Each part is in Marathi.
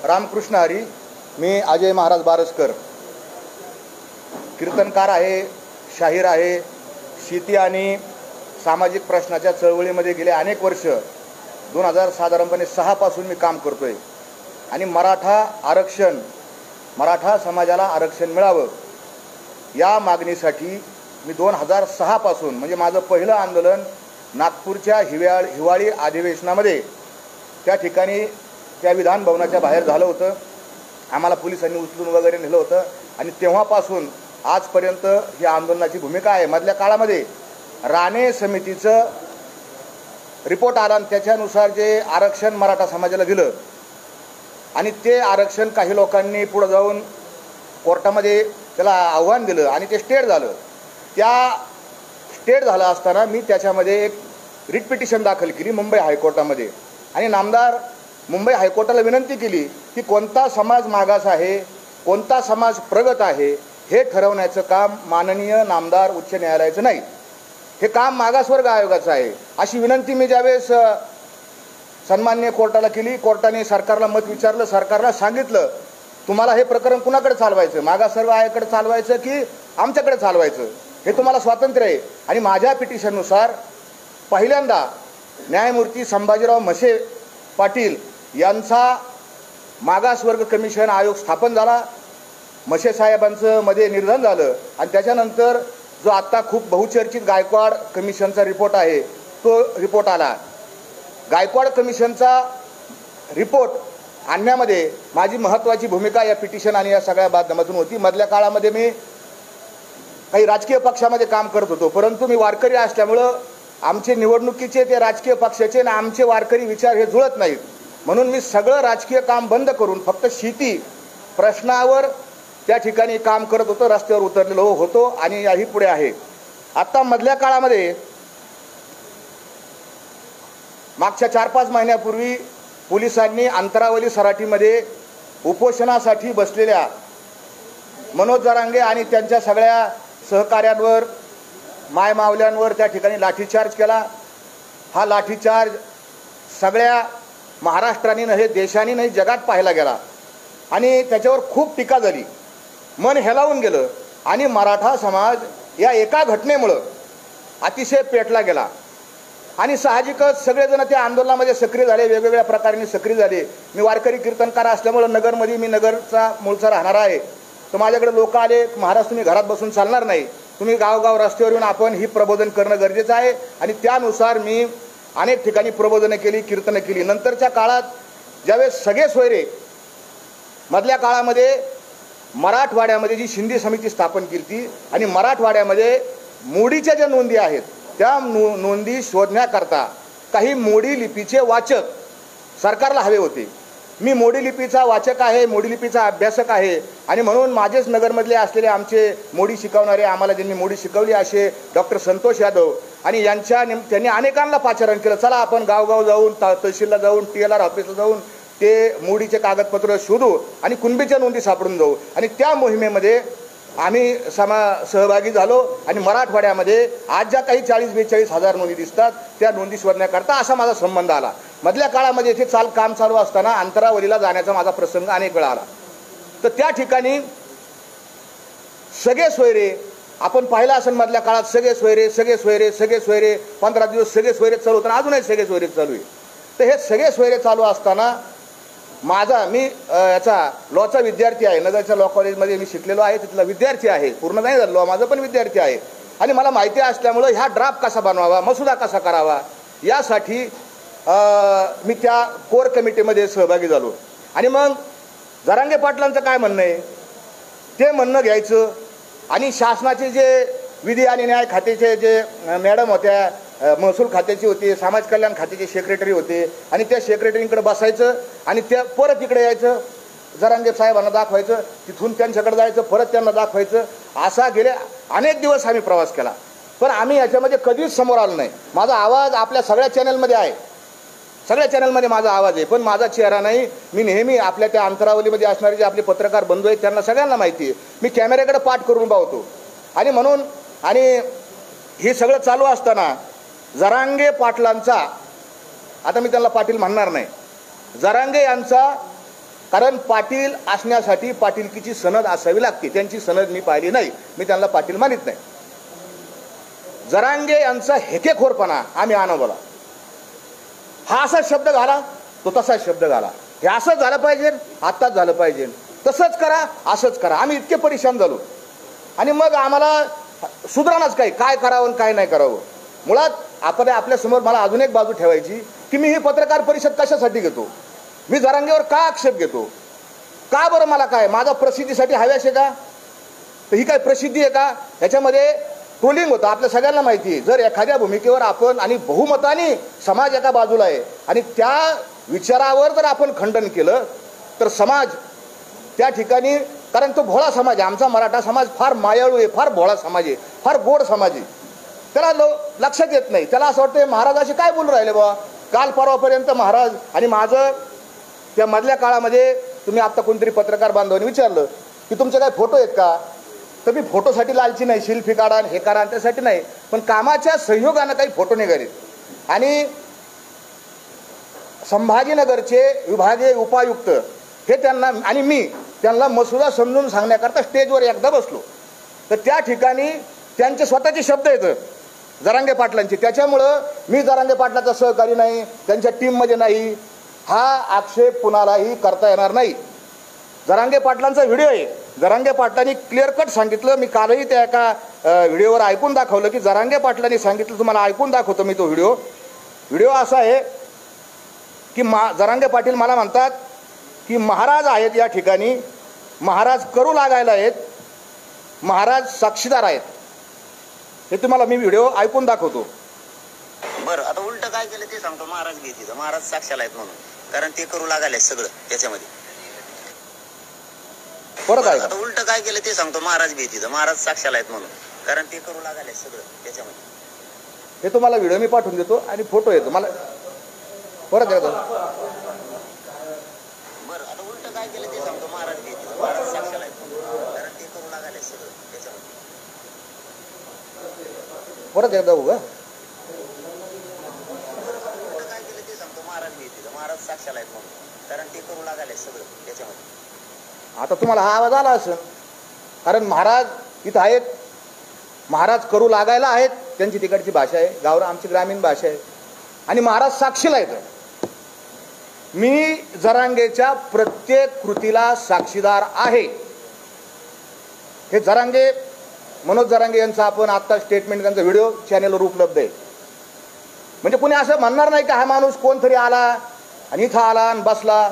रामकृष्ण हरी. मी अजय महाराज बारसकर, कीर्तनकार आहे, शाहीर आहे. शेती आणि सामाजिक प्रश्नाच्या चळवळीमध्ये गेले अनेक वर्ष 2006 पासून मी काम करतोय. आणि मराठा समाजाला आरक्षण मिळावं या मागणीसाठी मी 2006 पासून, म्हणजे माझं पहिलं आंदोलन नागपूरच्या हिवाळी अधिवेशनामध्ये त्या ठिकाणी त्या विधान भवनाच्या बाहेर झालं होतं. आम्हाला पोलिसांनी उचलून वगैरे नेलं होतं. आणि तेव्हापासून आजपर्यंत ही आंदोलनाची भूमिका आहे. मधल्या काळामध्ये राणे समितीचं रिपोर्ट आला आणि त्याच्यानुसार जे आरक्षण मराठा समाजाला दिलं आणि ते आरक्षण काही लोकांनी पुढे जाऊन कोर्टामध्ये त्याला आव्हान दिलं आणि ते स्टेट झालं. त्या स्टेट झालं असताना मी त्याच्यामध्ये एक रिट पिटिशन दाखल केली मुंबई हायकोर्टामध्ये आणि नामदार मुंबई हायकोर्टाला विनंती केली की कोणता समाज मागास आहे, कोणता समाज प्रगत आहे हे ठरवण्याचं काम माननीय नामदार उच्च न्यायालयाचं नाही, हे काम मागासवर्ग आयोगाचं आहे. अशी विनंती मी ज्यावेळेस सन्माननीय कोर्टाला केली, कोर्टाने सरकारला मत विचारलं. सरकारला सांगितलं तुम्हाला हे प्रकरण कुणाकडे चालवायचं, मागासवर्ग आयोगाकडे चालवायचं की आमच्याकडे चालवायचं, हे तुम्हाला स्वातंत्र्य आहे. आणि माझ्या पिटिशननुसार पहिल्यांदा न्यायमूर्ती संभाजीराव म्हसे पाटील यांचा मागासवर्ग कमिशन आयोग स्थापन झाला. म्हसे साहेबांचं मध्ये निधन झालं आणि त्याच्यानंतर जो आत्ता खूप बहुचर्चित गायकवाड कमिशनचा रिपोर्ट आहे तो रिपोर्ट आला. गायकवाड कमिशनचा रिपोर्ट आणण्यामध्ये माझी महत्त्वाची भूमिका या पिटिशन आणि या सगळ्या माध्यमातून होती. मधल्या काळामध्ये मी काही राजकीय पक्षामध्ये काम करत होतो, परंतु मी वारकरी असल्यामुळं आमचे निवडणुकीचे ते राजकीय पक्षाचे आणि आमचे वारकरी विचार हे जुळत नाहीत. म्हणून मी सगळं राजकीय काम बंद करून फक्त शेती प्रश्नावर त्या ठिकाणी काम करत होतो, रस्त्यावर उतरलेलो होतो आणि याही पुढे आहे. आता मधल्या काळामध्ये मागच्या 4-5 महिन्यापूर्वी पोलिसांनी अंतरावली सराटीमध्ये उपोषणासाठी बसलेल्या मनोज जरांगे आणि त्यांच्या सगळ्या सहकाऱ्यांवर, मायमावल्यांवर त्या ठिकाणी लाठीचार्ज केला. हा लाठीचार्ज सगळ्या महाराष्ट्राने नव्हे, देशाने नाही, जगात पाहायला गेला आणि त्याच्यावर खूप टीका झाली, मन हेलावून गेलं. आणि मराठा समाज या एका घटनेमुळं अतिशय पेटला गेला आणि साहजिकच सगळेजण त्या आंदोलनामध्ये सक्रिय झाले, वेगवेगळ्या प्रकाराने सक्रिय झाले. मी वारकरी कीर्तनकार असल्यामुळं नगरमध्ये, मी नगरचा मूळचा राहणारा आहे, तर माझ्याकडे लोक आले, महाराज तुम्ही घरात बसून चालणार नाही, तुम्ही गावगाव रस्त्यावर येऊन आपण ही प्रबोधन करणं गरजेचं आहे. आणि त्यानुसार मी अनेक ठिकाणी प्रबोधनं केली, कीर्तनं केली. नंतरच्या काळात ज्यावेळेस सगळे सोयरे मधल्या काळामध्ये मराठवाड्यामध्ये जी शिंदे समिती स्थापन केली ती आणि मराठवाड्यामध्ये मोडीच्या ज्या नोंदी आहेत त्या नोंदी शोधण्याकरता काही मोडी लिपीचे वाचक सरकारला हवे होते. मी मोडी लिपीचा वाचक आहे, मोडी लिपीचा अभ्यासक आहे आणि म्हणून माझेच नगरमधले असलेले आमचे मोडी शिकवणारे, आम्हाला ज्यांनी मोडी शिकवली असे डॉक्टर संतोष यादव आणि त्यांनी अनेकांना पाचारण केलं, चला आपण गावगाव जाऊन, तहसीलला जाऊन, TLR ऑफिसला जाऊन ते मोडीचे कागदपत्र शोधू आणि कुणबीच्या नोंदी सापडून जाऊ. आणि त्या मोहिमेमध्ये आम्ही सहभागी झालो आणि मराठवाड्यामध्ये आज ज्या काही 40-42 हजार नोंदी दिसतात त्या नोंदी शोधण्याकरता असा माझा संबंध आला. मधल्या काळामध्ये इथे काम चालू असताना अंतरावलीला जाण्याचा माझा प्रसंग अनेक वेळा आला. तर त्या ठिकाणी सगळे सोयरे आपण पाहिलं असेल, मधल्या काळात सगळे सोयरे 15 दिवस सगळे सोयरे चालू होताना अजूनही सगळे सोयरे चालू आहे. तर हे सगळे सोयरे चालू असताना मी याचा लॉचा विद्यार्थी आहे, नगरच्या लॉ कॉलेजमध्ये मी शिकलेलो आहे, तिथला विद्यार्थी आहे, पूर्ण नाही झालो लॉ माझं पण विद्यार्थी आहे. आणि मला माहिती असल्यामुळं ह्या ड्राफ्ट कसा बनवावा, मसुदा कसा करावा यासाठी मी त्या कोर कमिटीमध्ये सहभागी झालो. आणि मग जरांगे पाटलांचं काय म्हणणं आहे ते म्हणणं घ्यायचं आणि शासनाचे जे विधी आणि न्याय खात्याचे जे मॅडम होत्या, महसूल खात्याची होती, समाज कल्याण खात्याचे सेक्रेटरी होते आणि त्या सेक्रेटरींकडे बसायचं आणि त्या परत इकडे यायचं, जरांगे साहेबांना दाखवायचं, तिथून त्यांच्याकडे जायचं, परत त्यांना दाखवायचं. असा गेले अनेक दिवस आम्ही प्रवास केला, पण आम्ही याच्यामध्ये कधीच समोर आलो नाही. माझा आवाज आपल्या सगळ्या चॅनलमध्ये आहे, सगळ्या चॅनलमध्ये माझा आवाज आहे, पण माझा चेहरा नाही. मी नेहमी आपल्या त्या अंतरावलीमध्ये असणारे जे आपले पत्रकार बंधू आहेत त्यांना सगळ्यांना माहिती आहे, मी कॅमेऱ्याकडे पाठ करून पाहतो. आणि म्हणून हे सगळं चालू असताना जरांगे पाटलांचा, आता मी त्यांना पाटील म्हणणार नाही, जरांगे यांचा कारण पाटील असण्यासाठी पाटीलकीची सनद असावी लागते. त्यांची सनद मी पाहिली नाही, मी त्यांना पाटील मानित नाही. जरांगे यांचा हेकेखोरपणा आम्ही अनुभवला. हा असा शब्द घाला, तो तसाच शब्द घाला. हे असंच झालं पाहिजे, आत्ताच झालं पाहिजे, तसंच करा, असंच करा. आम्ही इतके परेशान झालो. आणि मग आम्हाला सुधारणाच काय करावं आणि काय नाही करावं. मुळात आपल्या समोर मला अजून एक बाजू ठेवायची की मी ही पत्रकार परिषद कशासाठी घेतो, मी जरांगेवर का आक्षेप घेतो, का बरं, मला काय, माझा प्रसिद्धीसाठी हव्यास आहे का, तर ही काय प्रसिद्धी आहे का. ह्याच्यामध्ये ट्रोलिंग होतं, आपल्या सगळ्यांना माहिती आहे. जर एखाद्या भूमिकेवर आपण आणि बहुमताने समाज एका बाजूला आहे आणि त्या विचारावर जर आपण खंडन केलं तर समाज त्या ठिकाणी, कारण तो भोळा समाज आहे, आमचा मराठा समाज फार मायाळू आहे, फार भोळा समाज आहे, फार गोड समाज आहे. त्याला लक्षात येत नाही. त्याला असं वाटतं महाराज असे काय बोलून राहिले बाबा, काल परवापर्यंत महाराज. आणि माझं त्या मधल्या काळामध्ये तुम्ही आत्ता कोणतरी पत्रकार बांधवांनी विचारलं की तुमचे काय फोटो आहेत का, तर मी फोटोसाठी लालची नाही, शिल्फी काढा हे करा त्यासाठी नाही, पण कामाच्या संयोगानं काही फोटो निघाले. आणि संभाजीनगरचे विभागीय उपायुक्त हे त्यांना आणि मी त्यांना मसुदा समजून सांगण्याकरता स्टेजवर एकदा बसलो, तर त्या ठिकाणी त्यांचे स्वतःचे शब्द येतं जरांगे पाटलांची. त्याच्यामुळं मी जरांगे पाटलाचा सहकारी नाही, त्यांच्या टीममध्ये नाही, हा आक्षेप कुणालाही करता येणार नाही. जरांगे पाटलांचा व्हिडिओ आहे. जरांगे पाटलांनी क्लिअर कट सांगितलं. मी कालही त्या एका व्हिडिओवर ऐकून दाखवलं की जरांगे पाटलांनी सांगितलं, तुम्हाला ऐकून दाखवतो मी तो व्हिडिओ असा आहे की जरांगे पाटील मला म्हणतात की महाराज आहेत या ठिकाणी, महाराज करू लागायला आहेत, महाराज साक्षीदार आहेत. हे तुम्हाला मी व्हिडिओ ऐकून दाखवतो. बरं, आता उलट काय केलं ते सांगतो. महाराज घेते, महाराज साक्षाला आहेत म्हणून, कारण ते करू लागायला सगळं त्याच्यामध्ये. परत आहे, आता उलट काय केलं ते सांगतो. महाराज घेते, महाराज साक्षाला आहेत म्हणून, कारण ते करू लागायला सगळं त्याच्यामध्ये. हे तुम्हाला व्हिडिओ मी पाठवून देतो आणि फोटो येतो मला. परत येतो. बरं, आता उलट काय केलं ते सांगतो. महाराज घेते, महाराज साक्षाला आहेत म्हणून, कारण ते करू लागायला सगळं त्याच्यामध्ये. परत एकदा उगा काय केलं ते सांगतो. महाराज घेते, महाराज साक्षाला आहेत म्हणून, कारण ते करू लागायला सगळं त्याच्यामध्ये. आता तुम्हाला हा आवाज आला असेल, कारण महाराज इथं आहेत, महाराज करू लागायला आहेत, त्यांची तिकडची भाषा आहे, गावरा आमची ग्रामीण भाषा आहे, आणि महाराज साक्षीला आहेत. मी जरांगेच्या प्रत्येक कृतीला साक्षीदार आहे. हे जरांगे, मनोज जरांगे यांचा आपण आता स्टेटमेंट, त्यांचा व्हिडिओ चॅनेलवर उपलब्ध आहे. म्हणजे कोणी असं म्हणणार नाही की हा माणूस कोणतरी आला आणि इथं आला आणि बसला.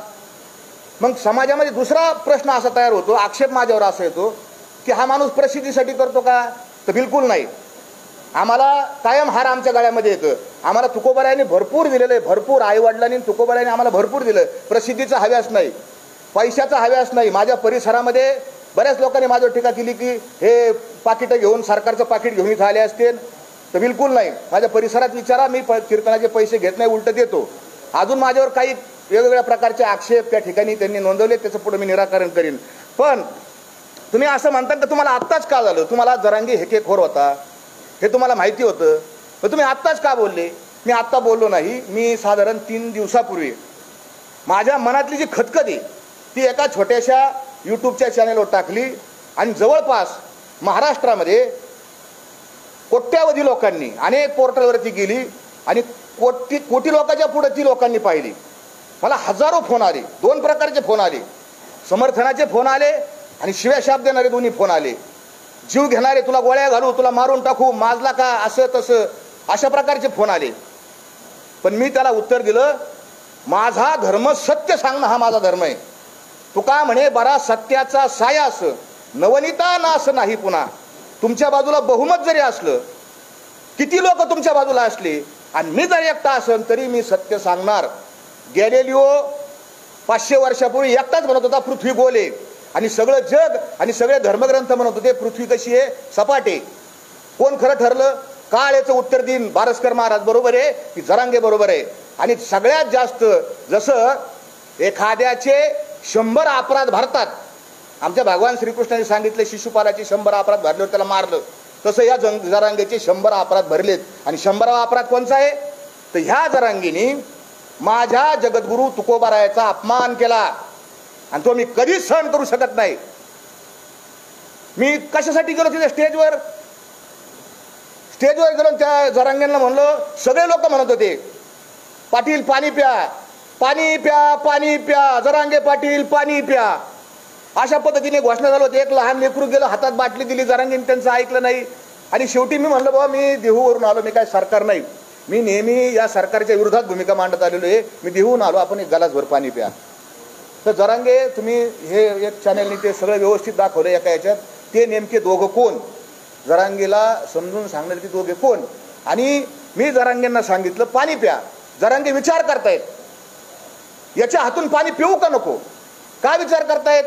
मग समाजामध्ये दुसरा प्रश्न असा तयार होतो, आक्षेप माझ्यावर असा येतो की हा माणूस प्रसिद्धीसाठी करतो का, तर बिलकुल नाही. आम्हाला कायम हार आमच्या गळ्यामध्ये येतं. आम्हाला तुकोबारायांनी भरपूर दिलेलं आहे, भरपूर आईवडिलांनी तुकोबारायांनी आम्हाला भरपूर दिलं. प्रसिद्धीचा हव्यास नाही, पैशाचा हव्यास नाही. माझ्या परिसरामध्ये बऱ्याच लोकांनी माझ्यावर टीका केली की हे पाकिटं घेऊन, सरकारचं पाकिट घेऊन इथं आले असतील, तर बिलकुल नाही. माझ्या परिसरात विचारा, मी कीर्तनाचे पैसे घेत नाही, उलट देतो. अजून माझ्यावर काही वेगवेगळ्या प्रकारचे आक्षेप त्या ठिकाणी त्यांनी नोंदवले, त्याचं पुढे मी निराकरण करीन. पण तुम्ही असं म्हणता की तुम्हाला आत्ताच का झालं, तुम्हाला जरांगे हेकेखोर होता हे तुम्हाला माहिती होतं, मग तुम्ही आत्ताच का बोलले. मी आत्ता बोललो नाही, मी साधारण 3 दिवसापूर्वी माझ्या मनातली जी खतखत आहे ती एका छोट्याशा यूट्यूबच्या चॅनेलवर टाकली आणि जवळपास महाराष्ट्रामध्ये कोट्यावधी लोकांनी अनेक पोर्टलवरती गेली आणि कोटी लोकांच्या पुढे ती लोकांनी पाहिली. मला हजारो फोन आले, 2 प्रकारचे फोन आले. समर्थनाचे फोन आले आणि शिव्या शाप देणारे दोन्ही फोन आले. जीव घेणारे, तुला गोळ्या घालू, तुला मारून टाकू, माजला का, असं तसं, अशा प्रकारचे फोन आले. पण मी त्याला उत्तर दिलं, माझा धर्म सत्य सांगणं हा माझा धर्म आहे. तुका म्हणे बरा सत्याचा सायास नवनीता नास नाही पुन्हा. तुमच्या बाजूला बहुमत जरी असलं, किती लोक तुमच्या बाजूला असले आणि मी जर एकटा असेल तरी मी सत्य सांगणार. गॅलिलिओ 500 वर्षापूर्वी एकटाच म्हणत होता पृथ्वी गोल आहे, आणि सगळं जग आणि सगळे धर्मग्रंथ म्हणत होते पृथ्वी कशी आहे, सपाट आहे. कोण खरं ठरलं? काळ याचं उत्तर देईन, बारसकर महाराज बरोबर आहे की जरांगे बरोबर आहे. आणि सगळ्यात जास्त जसं एखाद्याचे 100 अपराध भरतात, आमच्या भगवान श्रीकृष्णाने सांगितले शिशुपालाचे 100 अपराध भरल्यावर त्याला मारलं, तसं या जरांगेचे 100 अपराध भरलेत. आणि 100वा अपराध कोणचा आहे, तर ह्या जरांगेने माझ्या जगद्गुरु तुकोबारायाचा अपमान केला. आणि तो मी कधीच सहन करू शकत नाही. मी कशासाठी गेलो तिथे स्टेजवर गेलो, त्या जरांगेंना म्हणलो, सगळे लोक म्हणत होते पाटील पाणी प्या, पाणी प्या, पाणी प्या, जरांगे पाटील पाणी प्या, अशा पद्धतीने घोषणा झाली होती. एक लहान लेकरू गेलं, हातात बाटली दिली, जरांगेंनी त्यांचं ऐकलं नाही. आणि शेवटी मी म्हणलं, बाबा मी देहूवरून आलो, मी काय सरकार नाही, मी नेहमी या सरकारच्या विरोधात भूमिका मांडत आलेलो आहे, मी देहून आलो, आपण एक गलासभर पाणी प्या. तर जरांगे तुम्ही हे एक चॅनलनी ते सगळं व्यवस्थित दाखवलं एका याच्यात, ते नेमके दोघं कोण, जरांगेला समजून सांगणार की दोघे कोण. आणि मी जरांगेंना सांगितलं पाणी प्या. जरांगे विचार करतायत याच्या हातून पाणी पिऊ का नको. का विचार करतायत?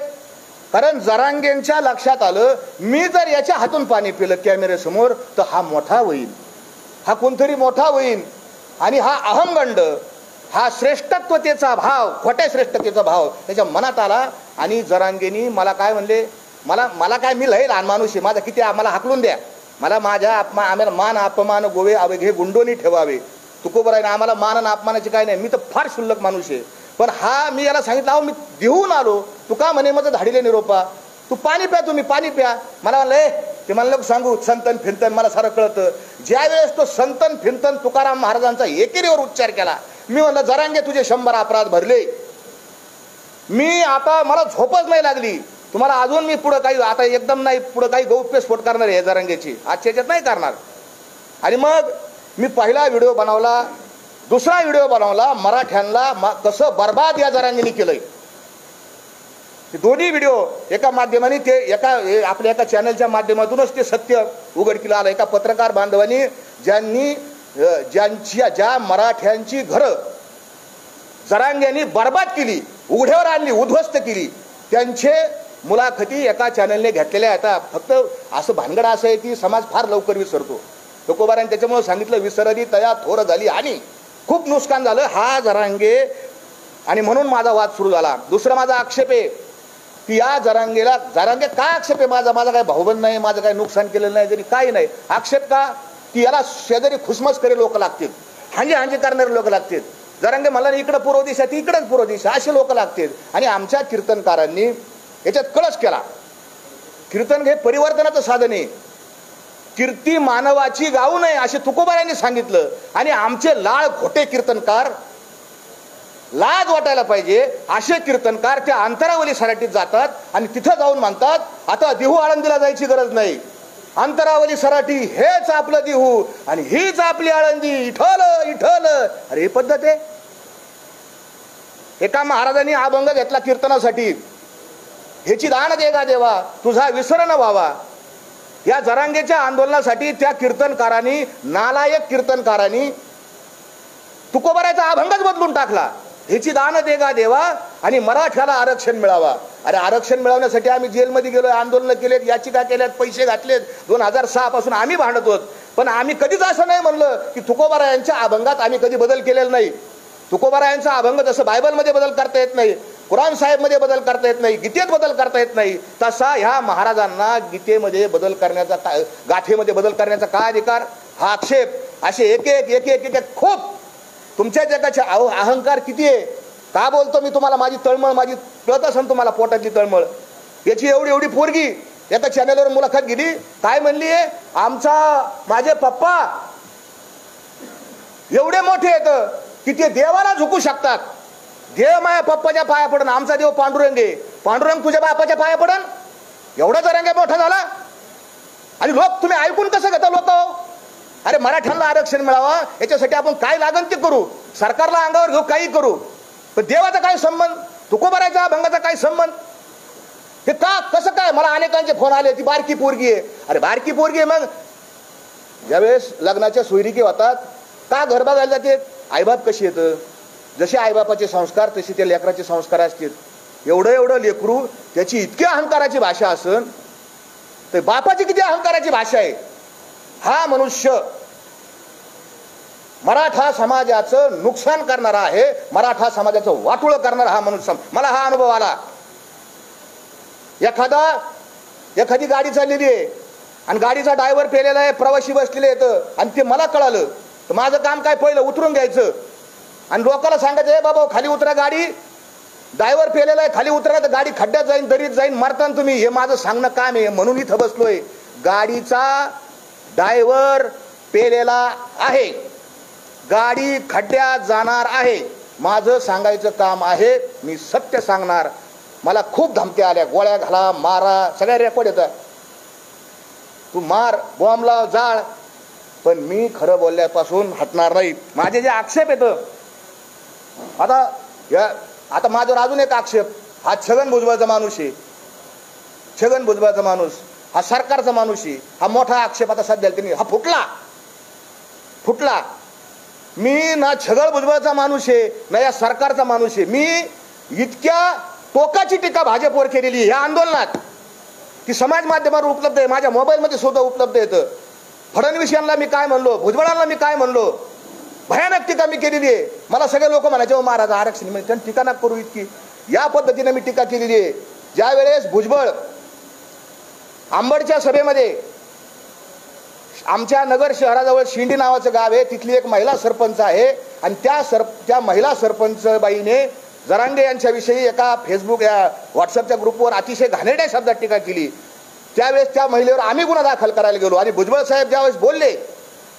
कारण जरांगेंच्या लक्षात आलं, मी जर याच्या हातून पाणी पिलं कॅमेऱ्यासमोर तर हा मोठा होईल, हा कोणतरी मोठा होईल. आणि हा अहंगंड, हा श्रेष्ठत्वतेचा भाव, खोट्या श्रेष्ठतेचा भाव त्याच्या मनात आला. आणि जरांगेनी मला काय म्हणले, मला काय, मी लय लहान माणूस आहे, माझा किती, आम्हाला हाकलून द्या, मला माझ्या आम्हाला मान अपमान गोवे हे गुंडोनी ठेवावे. तुकोबर आहे ना, आम्हाला मान आणि अपमानाची काय नाही, मी तर फार शुल्लक माणूस आहे. पण हा, मी याला सांगितलं, अहो मी देऊन आलो, तू का म्हणे माझं धाडीले निरोपा, तू पाणी प्या, तुम्ही पाणी प्या. मला म्हणलं ते मला नको सांगू संतन फिरतन, मला सारं कळतं. ज्या वेळेस तो संतन फिरतन तुकाराम महाराजांचा एकेरीवर उच्चार केला, मी म्हणलं जरांगे तुझे 100 अपराध भरले, मी आता मला झोपच नाही लागली. तुम्हाला अजून मी पुढं काही, आता एकदम नाही पुढं काही गौप्यस्फोट करणार आहे जरांगेची, आजच्या याच्यात नाही करणार. आणि मग मी पहिला व्हिडिओ बनवला, दुसरा व्हिडिओ बनवला, मराठ्यांना कसं बर्बाद या जरांगेने केलंय. दोन्ही व्हिडिओ एका माध्यमाने, ते आपल्या एका चॅनलच्या माध्यमातूनच ते सत्य उघडकीला आलं. एका पत्रकार बांधवांनी ज्या मराठ्यांची घरं जरांगेंनी बर्बाद केली, उघड्यावर आणली, उद्ध्वस्त केली, त्यांचे मुलाखती एका चॅनलने घेतलेल्या आहेत. फक्त असं भानगड असं आहे की समाज फार लवकर विसरतो. तुकोबारांनी त्याच्यामुळे सांगितलं, विसरली तया थोर झाली, आणि खूप नुकसान झालं हा जरांगे. आणि म्हणून माझा वाद सुरू झाला. दुसरा माझा आक्षेप आहे की या जरांगे काय आक्षेप आहे माझा काय भाऊबंद नाही, माझं काय नुकसान केलेलं नाही, तरी काही नाही. आक्षेप का की याला शेजारी खुसमस करे लोक लागतील, हांजी करणारे लोक लागतील. जरांगे मला इकडं पूर्व दिशा, ती इकडंच पूर्व दिशा, असे लोक लागतील. आणि आमच्या कीर्तनकारांनी याच्यात कळस केला. कीर्तन हे परिवर्तनाचं साधन आहे, कीर्ती मानवाची गाऊ नये असे तुकोबारांनी सांगितलं. आणि आमचे लाळ खोटे कीर्तनकार, लाज वाटायला पाहिजे असे कीर्तनकार त्या अंतरावली सराटीत जातात आणि तिथं जाऊन म्हणतात, आता देहू आळंदीला जायची गरज नाही, अंतरावली सराटी हेच आपलं देहू आणि हीच आपली आळंदी, इठल इठल. अरे ही पद्धत आहे. एका महाराजांनी अभंग घेतला कीर्तनासाठी, ह्याची दान दे गा देवा, तुझा विसर न व्हावा. या जरांगेच्या आंदोलनासाठी त्या कीर्तनकारांनी, नालायक कीर्तनकारांनी तुकोबाराचा अभंगच बदलून टाकला. ह्याची दान दे गा देवा आणि मराठ्याला आरक्षण मिळावा. अरे आरक्षण मिळवण्यासाठी आम्ही जेलमध्ये गेलोय, आंदोलन केलेत, याचिका केल्यात, पैसे घातलेत. 2006 पासून आम्ही भांडत होत. पण आम्ही कधीच असं नाही म्हणलं की तुकोबारा यांच्या अभंगात आम्ही कधी बदल केलेला नाही. तुकोबारा यांचा अभंग जसं बायबलमध्ये बदल करता येत नाही, कुराण साहेब मध्ये बदल करता येत नाही, गीतेत बदल करता येत नाही, तसा ह्या महाराजांना गीतेमध्ये बदल करण्याचा, गाथेमध्ये बदल करण्याचा काय अधिकार. हा आक्षेप असे एक एक खूप तुमच्या जगाचे अहंकार किती आहे. का बोलतो मी तुम्हाला, माझी तळमळ, माझी कळत असेल तुम्हाला पोटातली तळमळ. याची एवढी पोरगी एका चॅनलवर मुलाखत गेली, काय म्हणली आहे, माझे पप्पा एवढे मोठे आहेत की ते देवाला झुकू शकतात. देव माझ्या पप्पाच्या पाया पडन, आमचा देव पांडुरंग आहे, पांडुरंग तुझ्या बापाच्या पाया पडन. एवढा जरांगे मोठा झाला. आणि लोक तुम्ही ऐकून कसं घेता लोक. अरे मराठ्यांना आरक्षण मिळावा याच्यासाठी आपण काय लागन ते करू, सरकारला अंगावर घेऊ, काही करू. पण देवाचा काय संबंध, तुकोबाराच्या अभंगाचा काय संबंध, हे का कसं काय. मला अनेकांचे फोन आले, ती बारकी पोरगी आहे. अरे बारकी पोरगी आहे, मग ज्यावेळेस लग्नाच्या सोयरिकी होतात का घर बघायला जाते, आईबाप कशी येतं, जसे आईबापाचे संस्कार तसे त्या लेकराचे संस्कार असतील. एवढं लेकरू त्याची इतकी अहंकाराची भाषा असन तर बापाची किती अहंकाराची भाषा आहे. हा मनुष्य मराठा समाजाचं नुकसान करणारा आहे, मराठा समाजाचं वाटोळं करणारा हा मनुष्य. मला हा अनुभव आला. एखादी गाडी चाललेली आहे आणि गाडीचा ड्रायव्हर पेलेला आहे, प्रवासी बसलेले आहेत आणि ते मला कळालं, तर माझं काम काय, पहिलं उतरून घ्यायचं आणि लोकांना सांगायचं, बाबा खाली उतरा गाडी, ड्रायव्हर पेलेला आहे, खाली उतरा तर गाडी खड्ड्यात जाईन, दरीत जाईन, मरताना तुम्ही. हे माझं सांगणं काम आहे, म्हणून इथं बसलोय. गाडीचा ड्रायव्हर पेलेला आहे, गाडी खड्ड्यात जाणार आहे. माझं सांगायचं काम आहे, मी सत्य सांगणार. मला खूप धमक्या आल्या, गोळ्या घाला, मारा, सगळ्या रेकॉर्ड येतात. तू मार, बॉम्ब लाव, जाळ, पण मी खरं बोलल्यापासून हटणार नाही. माझे जे आक्षेप येतं, आता माझ्यावर अजून एक आक्षेप, हा छगन भुजबळचा माणूस आहे. छगन भुजबळचा माणूस हा सरकारचा माणूस आहे. हा मोठा आक्षेप आता सध्या त्यांनी हा फुटला. मी ना छगन भुजबळचा माणूस आहे ना या सरकारचा माणूस आहे. मी इतक्या टोकाची टीका भाजपवर केलेली आहे या आंदोलनात की समाज माध्यमावर उपलब्ध आहे, माझ्या मोबाईलमध्ये सुद्धा उपलब्ध येतं. फडणवीसांना मी काय म्हणलो, भुजबळांना मी काय म्हणलो, भयानक टीका मी केलेली आहे. मला सगळे लोक म्हणायचे, महाराज आरक्षण म्हणजे त्यांनी टीका नका करू इतकी. या पद्धतीने मी टीका केलेली आहे. ज्या वेळेस भुजबळ आंबडच्या सभेमध्ये, आमच्या नगर शहराजवळ शिंडी नावाचं गाव आहे, तिथली एक महिला सरपंच आहे आणि त्या महिला सरपंच बाईने जरांगे यांच्याविषयी एका फेसबुक या व्हॉट्सअपच्या ग्रुपवर अतिशय घाणेरड्या शब्दात टीका केली. त्यावेळेस त्या महिलेवर आम्ही गुन्हा दाखल करायला गेलो आणि भुजबळ साहेब ज्यावेळेस बोलले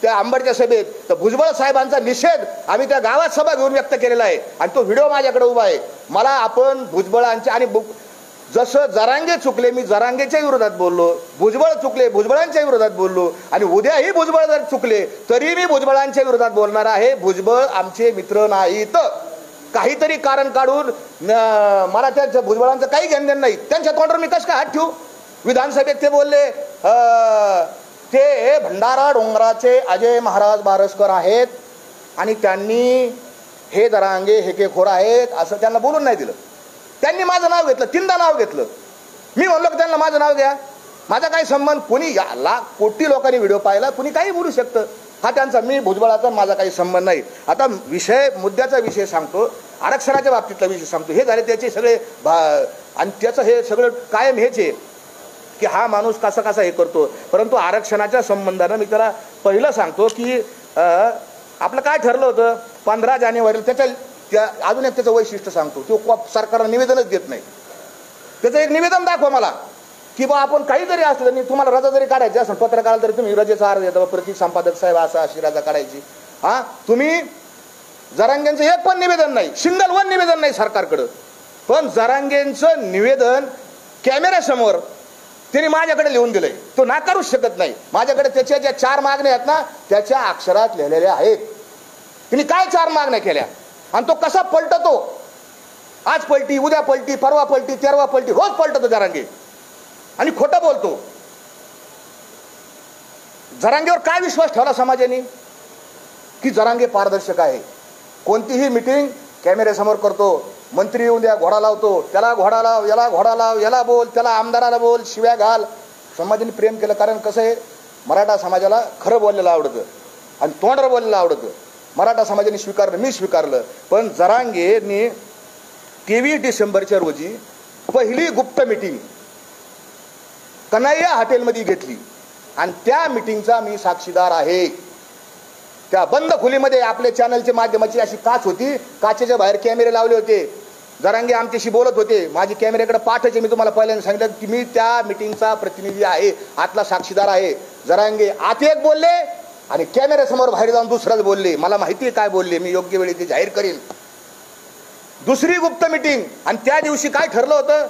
त्या आंबडच्या सभेत, तर भुजबळ साहेबांचा निषेध आम्ही त्या गावात सभा घेऊन व्यक्त केलेला आहे आणि तो व्हिडिओ माझ्याकडे उभा आहे. मला आपण भुजबळांच्या आणि जसं जरांगे चुकले, मी जरांगेच्या विरोधात बोललो, भुजबळ चुकले, भुजबळांच्या विरोधात बोललो आणि उद्याही भुजबळ जर चुकले तरी मी भुजबळांच्या विरोधात बोलणार आहे. भुजबळ आमचे मित्र नाहीत. काहीतरी कारण काढून मला त्या भुजबळांचं काही घेणं नाही. त्यांच्या तोंडावर मी कसं काय हात ठेवू? विधानसभेत ते बोलले ते भंडारा डोंगराचे अजय महाराज बारसकर आहेत आणि त्यांनी हे जरांगे हेकेखोर आहेत असं त्यांना बोलून नाही दिलं. त्यांनी माझं नाव घेतलं, 3दा नाव घेतलं. मी म्हणलो की त्यांना माझं नाव घ्या, माझा काही संबंध. कोणी लाख कोटी लोकांनी व्हिडिओ पाहिला, कोणी काही बोलू शकतं. हा त्यांचा, मी भुजबळाचा माझा काही संबंध नाही. आता मुद्द्याचा विषय सांगतो, आरक्षणाच्या बाबतीतला विषय सांगतो. हे झाले त्याचे सगळे आणि त्याचं हे सगळं कायम हेच आहे की हा माणूस कसा कसा हे करतो. परंतु आरक्षणाच्या संबंधानं मी त्याला पहिलं सांगतो की आपलं काय ठरलं होतं 15 जानेवारीला. अजून एक त्याचं वैशिष्ट्य सांगतो, तो सरकारला निवेदनच देत नाही. त्याचं एक निवेदन दाखवा मला की बा आपण काहीतरी असलं नाही, तुम्हाला रजा जरी काढायची असेल पत्रकाराला तरी तुम्ही रजेचा अर्ज देता, प्रति संपादक साहेब असं अशी रजा काढायची. हा, तुम्ही जरांगेंचं एक पण निवेदन नाही, सिंगल वन निवेदन नाही सरकारकडं. पण जरांगेंचं निवेदन कॅमेऱ्यासमोर त्यांनी माझ्याकडे लिहून दिलंय, तो नाकारूच शकत नाही. माझ्याकडे त्याच्या ज्या 4 मागण्या आहेत ना त्याच्या अक्षरात लिहिलेल्या आहेत. त्यांनी काय 4 मागण्या केल्या आणि तो कसा पलटतो, आज पलटी, उद्या पलटी, परवा पलटी, तेरवा पलटी, रोज पलटतो जरांगे आणि खोटं बोलतो. जरांगेवर काय विश्वास ठेवला समाजाने की जरांगे पारदर्शक आहे. कोणतीही मीटिंग कॅमेऱ्यासमोर करतो, मंत्री येऊन द्या घोडा लावतो, त्याला घोडा लाव, याला घोडा लाव, याला बोल, त्याला आमदाराला बोल, शिव्या घाल. समाजाने प्रेम केलं, कारण कसं आहे मराठा समाजाला खरं बोललेलं आवडतं आणि तोंडावर बोललेलं आवडतं. मराठा समाजाने स्वीकारलं, मी स्वीकारलं. पण जरांगेने 23 डिसेंबरच्या रोजी पहिली गुप्त मीटिंग कन्हैया हॉटेलमध्ये घेतली आणि त्या मीटिंगचा मी साक्षीदार आहे. त्या बंद खोलीमध्ये आपल्या चॅनलच्या माध्यमाची अशी काच होती, काचेच्या बाहेर कॅमेरे लावले होते. जरांगे आमच्याशी बोलत होते, माझी कॅमेऱ्याकडे पाठायचे. मी तुम्हाला पहिल्यांदा सांगितलं की मी त्या मीटिंगचा प्रतिनिधी आहे, आतला साक्षीदार आहे. जरांगे आत एक बोलले आणि कॅमेऱ्यासमोर बाहेर जाऊन दुसराच बोलले. मला माहिती आहे काय बोलले, मी योग्य वेळी ते जाहीर करेन. दुसरी गुप्त मीटिंग आणि त्या दिवशी काय ठरलं होतं,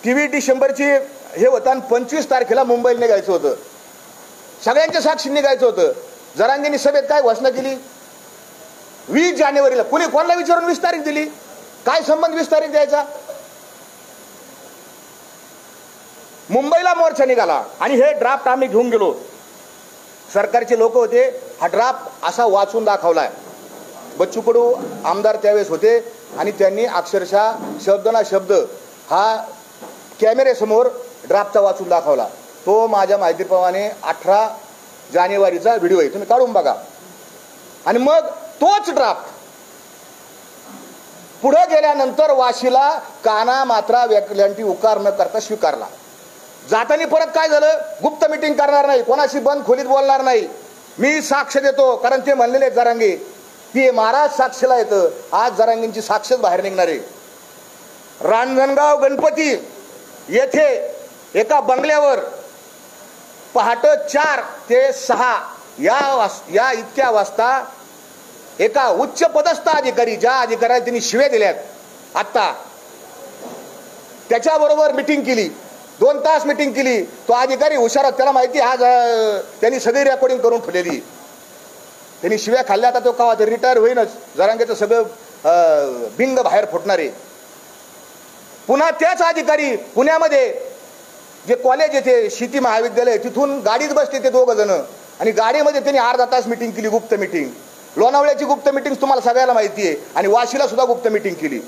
23 डिसेंबरची हे होतं आणि 25 तारखेला मुंबईला निघायचं होतं. सगळ्यांच्या साक्षी निघायचं होतं. जरांगेंनी सभेत काय घोषणा केली, 20 जानेवारीला. कुणी कोणाला विचारून 20 तारीख दिली, काय संबंध 20 तारीख द्यायचा. मुंबईला मोर्चा निघाला आणि हे ड्राफ्ट आम्ही घेऊन गेलो. सरकारचे लोक होते, हा ड्राफ्ट असा वाचून दाखवलाय. बच्चू कडू आमदार त्यावेळेस होते आणि त्यांनी अक्षरशः शब्द ना शब्द हा कॅमेऱ्यासमोर ड्राफ्टचा वाचून दाखवला. तो माझ्या माहितीप्रमाणे 18 जानेवारीचा व्हिडिओ आहे, तुम्ही काढून बघा. आणि मग तोच ड्राफ्ट पुढे गेल्यानंतर वाशीला काना मात्रा व्याकल्यांटी उकार न करता स्वीकारला. जाताना परत काय झालं, गुप्त मीटिंग करणार नाही, कोणाशी बंद खोलीत बोलणार नाही, मी साक्ष देतो. कारण ते म्हणलेले जरांगे की महाराज साक्षीला येतं. आज जरांगेंची साक्षच बाहेर निघणार आहे. रांजणगाव गणपती येथे एका बंगल्यावर पहाटे 4 ते 6 या इतक्या वाजता एका उच्च पदस्थ अधिकारी, ज्या अधिकाऱ्याला त्यांनी शिव्या दिल्यात आता, त्याच्याबरोबर मिटिंग केली. 2 तास मिटिंग केली. तो अधिकारी हुशार, त्याला माहिती आज त्यांनी सगळी रेकॉर्डिंग करून ठेवलेली. त्यांनी शिव्या खाल्ल्या. आता तो का रिटायर होईनच. जरांगेचं सगळं बिंग बाहेर फुटणार आहे. पुन्हा त्याच अधिकारी पुण्यामध्ये जे कॉलेज येते शेती महाविद्यालय, तिथून गाडीत बसले ते 2 जण आणि गाडीमध्ये त्यांनी अर्धा तास मिटिंग केली, गुप्त मिटिंग. लोणावळ्याची गुप्त मिटिंग तुम्हाला सगळ्याला माहिती आहे आणि वाशीला सुद्धा गुप्त मिटिंग केली.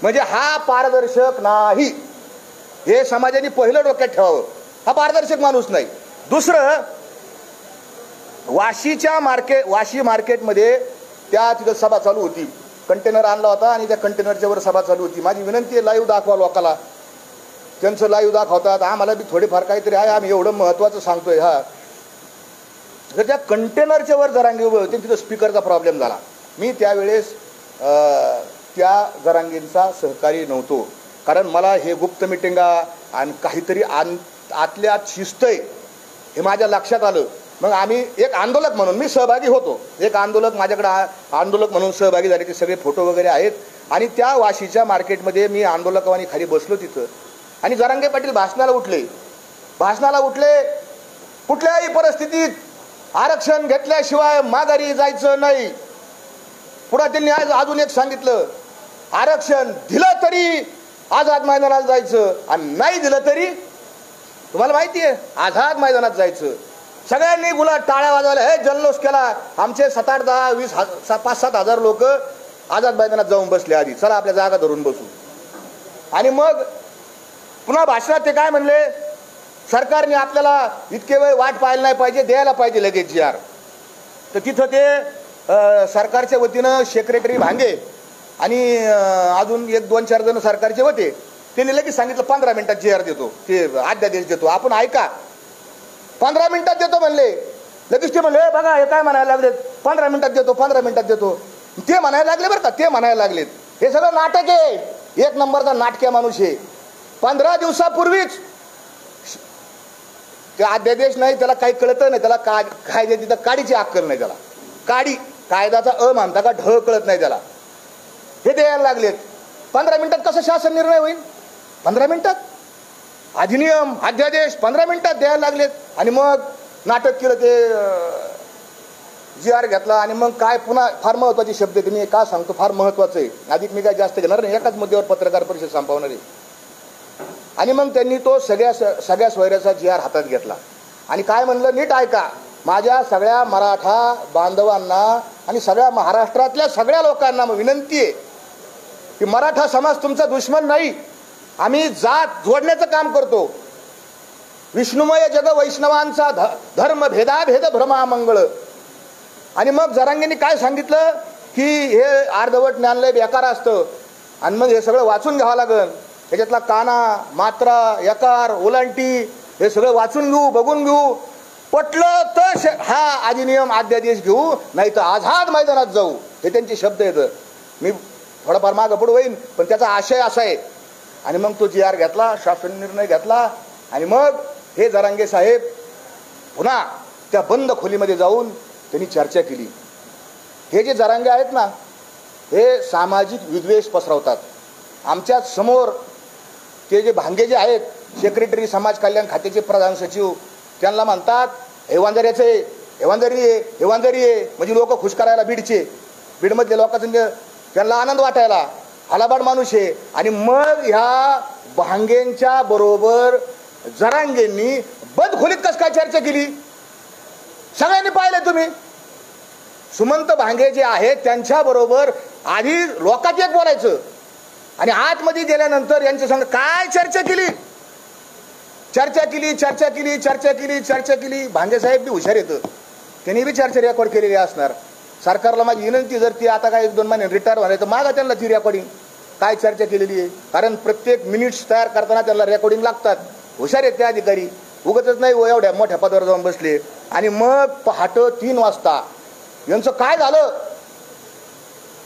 म्हणजे हा पारदर्शक नाही, हे समाजाने पहिलं डोक्यात ठेवावं. हा पारदर्शक माणूस नाही. दुसरं, वाशी मार्केटमध्ये त्या तिथं सभा चालू होती. कंटेनर आणला होता आणि त्या कंटेनरच्या वर सभा चालू होती. माझी विनंती आहे, लाईव्ह दाखवा लोकाला. त्यांचं लाईव्ह दाखवतात, आम्हाला बी थोडेफार काहीतरी आहे, आम्ही एवढं महत्वाचं सांगतोय. हा, तर त्या कंटेनरच्या वर जरांगे उभे होते, तिथं स्पीकरचा प्रॉब्लेम झाला. मी त्यावेळेस त्या जरांगेंचा सहकारी नव्हतो, कारण मला हे गुप्त मिटिंगा आणि काहीतरी आतल्या शिस्त आहे हे माझ्या लक्षात आलं. मग आम्ही एक आंदोलक म्हणून मी सहभागी होतो. एक आंदोलक माझ्याकडे आंदोलक म्हणून सहभागी झाले, ते सगळे फोटो वगैरे आहेत. आणि त्या वाशीच्या मार्केटमध्ये मी आंदोलकावानी खाली बसलो तिथं आणि जरांगे पाटील भाषणाला उठले. कुठल्याही परिस्थितीत आरक्षण घेतल्याशिवाय माघारी जायचं नाही. पुढे त्यांनी आज अजून एक सांगितलं, आरक्षण दिलं तरी आझाद मैदानात जायचं आणि नाही दिलं तरी तुम्हाला माहिती आहे आझाद मैदानात जायचं. सगळ्यांनी गुलाब टाळ्या वाजवल्या, हे जल्लोष केला. आमचे 7, 8, 10, 20, 5-7 हजार लोक आझाद मैदानात जाऊन बसले. आधी चला आपल्या जागा धरून बसू. आणि मग पुन्हा भाषणात ते काय म्हणले, सरकारने आपल्याला इतके वेळ वाट पाहायला नाही पाहिजे, द्यायला पाहिजे लगेच GR. तर तिथं ते सरकारच्या वतीनं सेक्रेटरी भांगे आणि अजून 1-2-4 जण सरकारचे होते, त्यांनी लगेच सांगितलं 15 मिनिटात GR देतो, ते अध्यादेश देतो. आपण ऐका, 15 मिनिटात देतो म्हणले. लगेच ते म्हणले, बघा हे काय म्हणायला लागलेत, 15 मिनिटात देतो, 15 मिनिटात देतो. ते म्हणायला लागले बरं का, ते म्हणायला लागलेत. हे सगळं नाटक आहे, 1 नंबरचा नाटक्या माणूस आहे. 15 दिवसापूर्वीच ते अध्यादेश नाही, त्याला काही कळत नाही, त्याला काय तिथं काडीची अक्कल नाही, त्याला कायद्याचा मानता का ढ कळत नाही त्याला. हे द्यायला लागलेत. 15 मिनिटात कसं शासन निर्णय होईल? 15 मिनिटात अधिनियम अध्यादेश 15 मिनिटात द्यायला लागलेत. आणि मग नाटक केलं, ते GR घेतला. आणि मग काय, पुन्हा फार महत्वाचे शब्द आहे, मी का सांगतो, फार महत्वाचं आहे. अधिक मी काय जास्त घेणार नाही, एकाच मुद्द्यावर पत्रकार परिषद संपवणार आहे. आणि मग त्यांनी तो सगळ्या सोयऱ्याचा GR हातात घेतला आणि काय म्हणलं, नीट ऐका, माझ्या सगळ्या मराठा बांधवांना आणि सगळ्या महाराष्ट्रातल्या सगळ्या लोकांना विनंती आहे की मराठा समाज तुमचा दुश्मन नाही, आम्ही जात जोडण्याचं काम करतो. विष्णुमय जग वैष्णवांचा धर्म भेदाभेद भ्रमामंगळ. आणि मग जरांगेंनी काय सांगितलं की हे अर्धवट ज्ञानलय बेकार असतं आणि मग हे सगळं वाचून घ्यावं लागेल. त्याच्यातला काना, मात्रा, यकार, ओलांटी हे सगळं वाचून घेऊ, बघून घेऊ. पटलं तर हा अधिनियम अध्यादेश घेऊ, नाही तर आझाद मैदानात जाऊ. हे त्यांचे शब्द आहेत. मी थोडाफार मागं पुढे होईन, पण त्याचा आशय असा आहे. आणि मग तो GR घेतला, शासन निर्णय घेतला. आणि मग हे जरांगे साहेब पुन्हा त्या बंद खोलीमध्ये जाऊन त्यांनी चर्चा केली. हे जे जरांगे आहेत ना, हे सामाजिक विद्वेष पसरवतात. आमच्या समोर ते जे भांगे जे आहेत, सेक्रेटरी समाज कल्याण खात्याचे प्रधान सचिव, त्यांना म्हणतात हेवांदऱ्याचे हेवांदरी आहे, म्हणजे लोक खुश करायला बीडमधल्या लोकांचं त्यांना आनंद वाटायला, हलाबाड माणूस आहे. आणि मग ह्या भांगेंच्या बरोबर जरांगेंनी बंद खोलीत कस काय चर्चा केली, सगळ्यांनी पाहिलं तुम्ही. सुमंत भांगे जे आहेत त्यांच्या बरोबर आधी लोकात एक बोलायचं आणि आतमध्ये गेल्यानंतर यांच्या संग काय चर्चा केली. भांगे साहेब बी हुशार येतं, त्यांनी बी चर्चा रेकॉर्ड केलेली असणार. सरकारला माझी विनंती, जर ती आता काय 1-2 महिने रिटायर व्हायला तर मागा त्यांना ती रेकॉर्डिंग काय चर्चा केलेली आहे. कारण प्रत्येक मिनिट्स तयार करताना त्यांना रेकॉर्डिंग लागतात. हुशार आहेत ते अधिकारी, उगतच नाही एवढ्या मोठ्या पदावर जाऊन बसले. आणि मग पहाटे 3 वाजता यांचं काय झालं,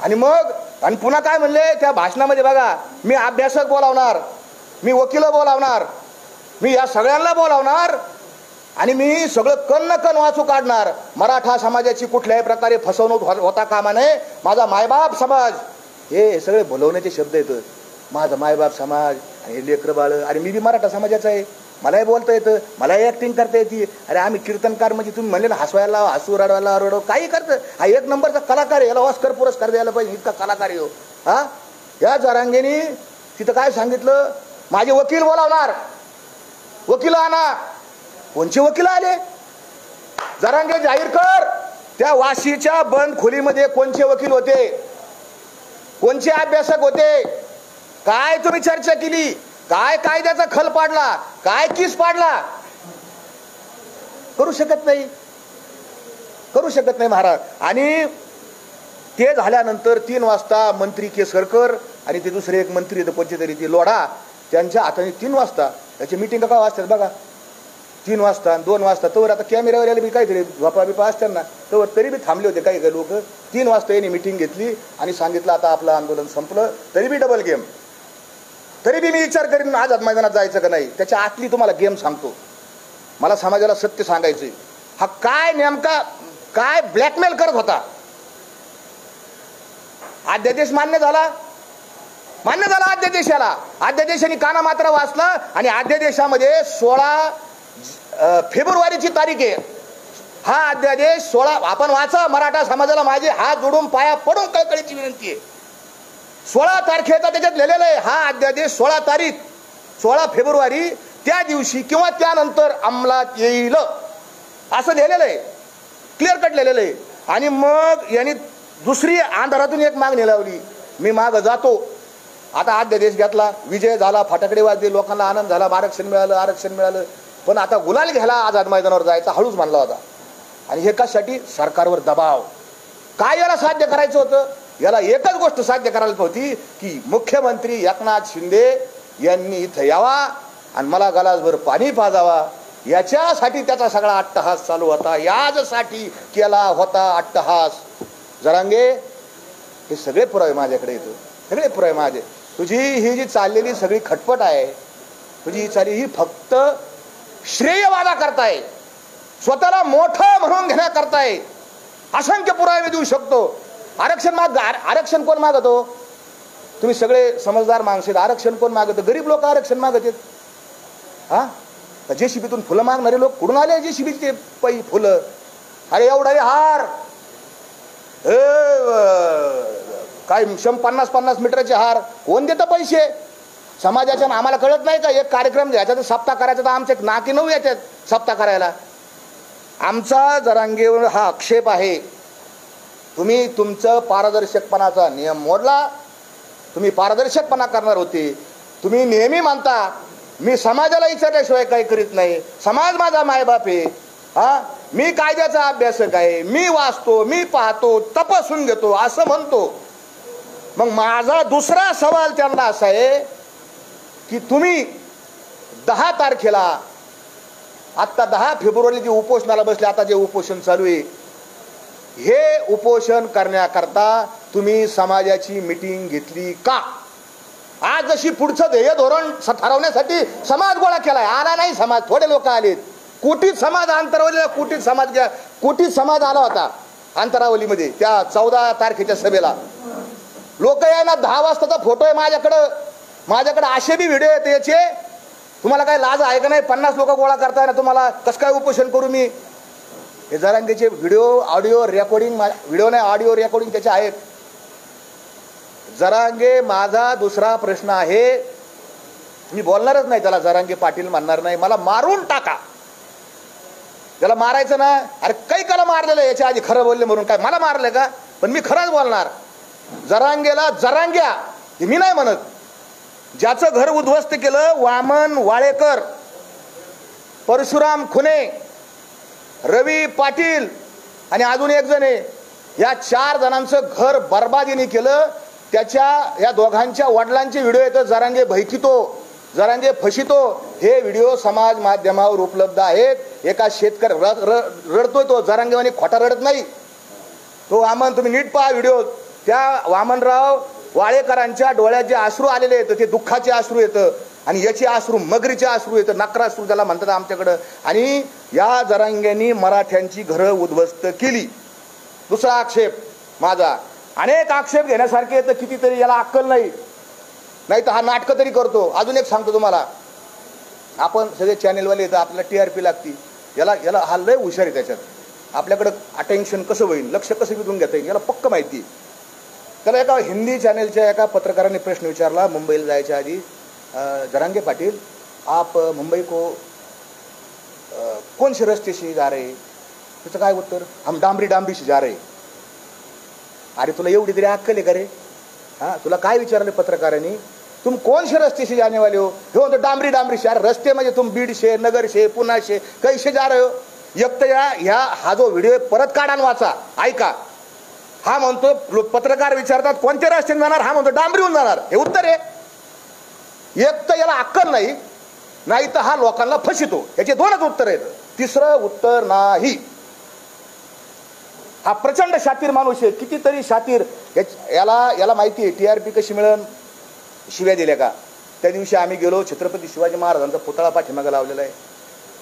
आणि मग आणि पुन्हा काय म्हणले त्या भाषणामध्ये बघा, मी अभ्यासक बोलावणार, मी वकील बोलावणार, मी या सगळ्यांना बोलावणार आणि मी सगळं कण वाचू काढणार. मराठा समाजाची कुठल्याही प्रकारे फसवणूक होता कामा नये. माझा मायबाप समाज, हे सगळे बोलवण्याचे शब्द येतं. माझा मायबाप समाज आणि लेकर बाळ. अरे मी बी मराठा समाजाचा आहे, मलाही बोलता येतं, मलाही ऍक्टिंग करता येते. अरे आम्ही कीर्तनकार म्हणजे तुम्ही म्हणले ना हसवायला, हसू रडवायला, रडव काही करतं. हा एक नंबरचा कलाकार आहे, याला ऑस्कर पुरस्कार द्यायला पाहिजे, इतका कलाकार आहे हो. हा या जरांगेनी तिथं काय सांगितलं, माझे वकील बोलावणार, वकील आणा. कोणचे वकील आले? जरांगे जाहीर कर, त्या वाशीच्या बंद खोलीमध्ये कोणचे वकील होते, कोणचे अभ्यासक होते, काय तुम्ही चर्चा केली, काय कायद्याचा खल पाडला, काय किस पाडला? करू शकत नाही, करू शकत नाही महाराज. आणि ते झाल्यानंतर 3 वाजता मंत्री केसरकर आणि ते दुसरे एक मंत्री कोणते तरी ते लोढा, त्यांच्या हाताने 3 वाजता त्याची मिटिंग का वाजतात बघा, 3 वाजता आणि 2 वाजता. तवर आता कॅमेरावर यायला बी काहीतरी झोपा बिपा असतात ना, तवर तरी बी थांबले होते काही काही लोक. 3 वाजता यांनी मिटिंग घेतली आणि सांगितलं आता आपलं आंदोलन संपलं. तरी बी डबल गेम, तरी बी मी विचार करीन आझाद मैदानात जायचं का नाही. त्याच्या आतली तुम्हाला गेम सांगतो, मला समाजाला सत्य सांगायचंय. हा काय नेमका काय ब्लॅकमेल करत होता. अध्यादेश मान्य झाला, मान्य झाला अध्यादेशाला. अध्यादेशाने काना मात्र वाचला आणि अध्यादेशामध्ये 16 फेब्रुवारीची तारीख आहे. हा अध्यादेश 16 आपण वाचा. मराठा समाजाला माझे हात जोडून पाया पडून कळकळीची विनंती आहे. 16 तारखेचा त्याच्यात लिहिलेलं आहे. हा अध्यादेश 16 तारीख 16 फेब्रुवारी त्या दिवशी किंवा त्यानंतर अंमलात येईल असं लिहिलेलं आहे, क्लिअर कट लिहिलेलं आहे. आणि मग यांनी दुसरी अंधारातून एक मागणी लावली, मी माग जातो. आता अध्यादेश घेतला, विजय झाला, फटाकडे वाजले, लोकांना आनंद झाला, आरक्षण मिळालं, आरक्षण मिळालं. पण आता गुलाल घ्यायला आझाद मैदानावर जायचा हळूच मानला होता. आणि हे कशासाठी? सरकारवर दबाव. काय याला साध्य करायचं होतं? याला एकच गोष्ट साध्य करायला होती की मुख्यमंत्री एकनाथ शिंदे यांनी इथं यावा आणि मला गलासभर पाणी पाजावा. याच्यासाठी त्याचा सगळा अट्टहास चालू होता, यासाठी केला होता अट्टहास. जरांगे हे सगळे पुरावे माझ्याकडे येतो, सगळे पुरावे माझे. तुझी ही जी चाललेली सगळी खटपट आहे, तुझी ही चालली ही फक्त श्रेयवादा करताय, स्वतःला मोठं म्हणून घेण्याकरताय. असंख्य पुरावे मी देऊ शकतो. आरक्षण कोण मागतो? तुम्ही सगळे समजदार माणसं. आरक्षण कोण मागत? गरीब लोक आरक्षण मागत आहेत. हा जेसीबीतून फुलं मागणारे लोक कुठून आले? जेसीबीचे पै फुलं. अरे एवढा हार, काय 50-50 मीटरचे हार कोण देतं पैसे? समाजाच्या आम्हाला कळत नाही का? एक कार्यक्रम घ्यायचा तर सप्ताह करायचा, तर आमचे नाकी 9 येतात सप्ताह करायला. आमचा जरांगेवर हा आक्षेप आहे. तुम्ही तुमचं पारदर्शकपणाचा नियम मोडला. तुम्ही पारदर्शकपणा करणार होते. तुम्ही नेहमी मानता मी समाजाला विचारल्याशिवाय काही करीत नाही, समाज माझा मायबाप आहे. हा मी कायद्याचा अभ्यासक आहे, मी वाचतो, मी पाहतो, तपासून घेतो असं म्हणतो. मग माझा दुसरा सवाल त्यांना असा आहे की तुम्ही 10 तारखेला आत्ता 10 फेब्रुवारी जे उपोषणाला बसले, आता जे उपोषण चालू आहे, हे उपोषण करण्याकरता तुम्ही समाजाची मिटिंग घेतली का? आज जशी पुढचं ध्येय धोरण ठरवण्यासाठी समाज गोळा केलाय, आला नाही समाज, थोडे लोक आलेत. कोटीत समाज अंतरावलीला, कोटीत समाज आला होता अंतरावलीमध्ये त्या 14 तारखेच्या सभेला. लोक यायला 10 वाजताचा फोटो आहे माझ्याकडे असे बी व्हिडिओ आहेत याचे. तुम्हाला काय लाज आहे का नाही? 50 लोक गोळा करताय ना, तुम्हाला कसं काय उपोषण करू मी? हे जरांगेचे व्हिडिओ, ऑडिओ रेकॉर्डिंग, व्हिडिओ नाही ऑडिओ रेकॉर्डिंग त्याचे आहेत. जरांगे माझा दुसरा प्रश्न आहे, मी बोलणारच नाही त्याला, जरांगे पाटील म्हणणार नाही, मला मारून टाका. त्याला मारायचं ना, अरे काही काला मारलेलं याच्या आधी खरं बोलले म्हणून काय मला मारलं का? पण मी खरंच बोलणार. जरांगेला जरांग्या हे मी नाही म्हणत. ज्याचं घर उद्ध्वस्त केलं, वामन वाळेकर, परशुराम खुने, रवी पाटील आणि अजून एक जण आहे, या 4 जणांचं घर बर्बादीने केलं. त्याच्या या दोघांच्या वडिलांचे व्हिडिओ येतात. जरांगे भयकितो, जरांगे फशितो, हे व्हिडिओ समाज माध्यमावर उपलब्ध आहेत. एका शेतकरी रडतोय, तो जरांगेवानी खोटा रडत नाही. तो वामन तुम्ही नीट पहा व्हिडिओ. त्या वामनराव वाळेकरांच्या डोळ्यात जे अश्रू आलेले येतं ते दुःखाचे अश्रू येतं आणि याचे अश्रू मगरीचे अश्रू येतं, नक्राश्रू ज्याला म्हणतात आमच्याकडं. आणि या जरांग्यांनी मराठ्यांची घरं उद्ध्वस्त केली. दुसरा आक्षेप माझा, अनेक आक्षेप घेण्यासारखे येतं, कितीतरी याला अक्कल नाही, नाही तर हा नाटकं तरी करतो. अजून एक सांगतो तुम्हाला, आपण सगळे चॅनेलवाले येतं, आपल्याला TRP लागती, याला याला हा लय हुशार आहे त्याच्यात. आपल्याकडं अटेन्शन कसं होईल, लक्ष कसं विधून घेता येईल याला पक्क माहिती. त्याला एका हिंदी चॅनेलच्या एका पत्रकाराने प्रश्न विचारला मुंबईला जायच्या आधी, जरांगे पाटील आप मुंबई को कौन से रस्ते से जा रहे? त्याचं काय उत्तर, हम डांबरी डांबरी से जा रहे. अरे तुला एवढी तरी अक्कल आहे का रे? हाँ, तुला काय विचारले पत्रकारांनी, तुम कौन से रस्ते से जाने वाले हो? हो तो डांबरी डांबरी से. अरे रस्ते म्हणजे तुम बीड से, नगर से, पुणे से, कैसे जा रहे हो? एक तर ह्या हा जो व्हिडिओ परत काढा आणि वाचा, ऐका. हा म्हणतो, पत्रकार विचारतात कोणत्या रस्त्याने जाणार, हा म्हणतो डांबरीहून जाणार. हे उत्तर आहे. एक तर याला अक्कल नाही, नाही तर हा लोकांना फसितो. याचे दोनच उत्तर आहेत, तिसरं उत्तर नाही. हा प्रचंड शातीर माणूस आहे, कितीतरी शातीर. याला माहिती आहे TRP कशी मिळेल, शिव्या दिल्या का. त्या दिवशी आम्ही गेलो, छत्रपती शिवाजी महाराजांचा पुतळा पाठीमागे लावलेला आहे,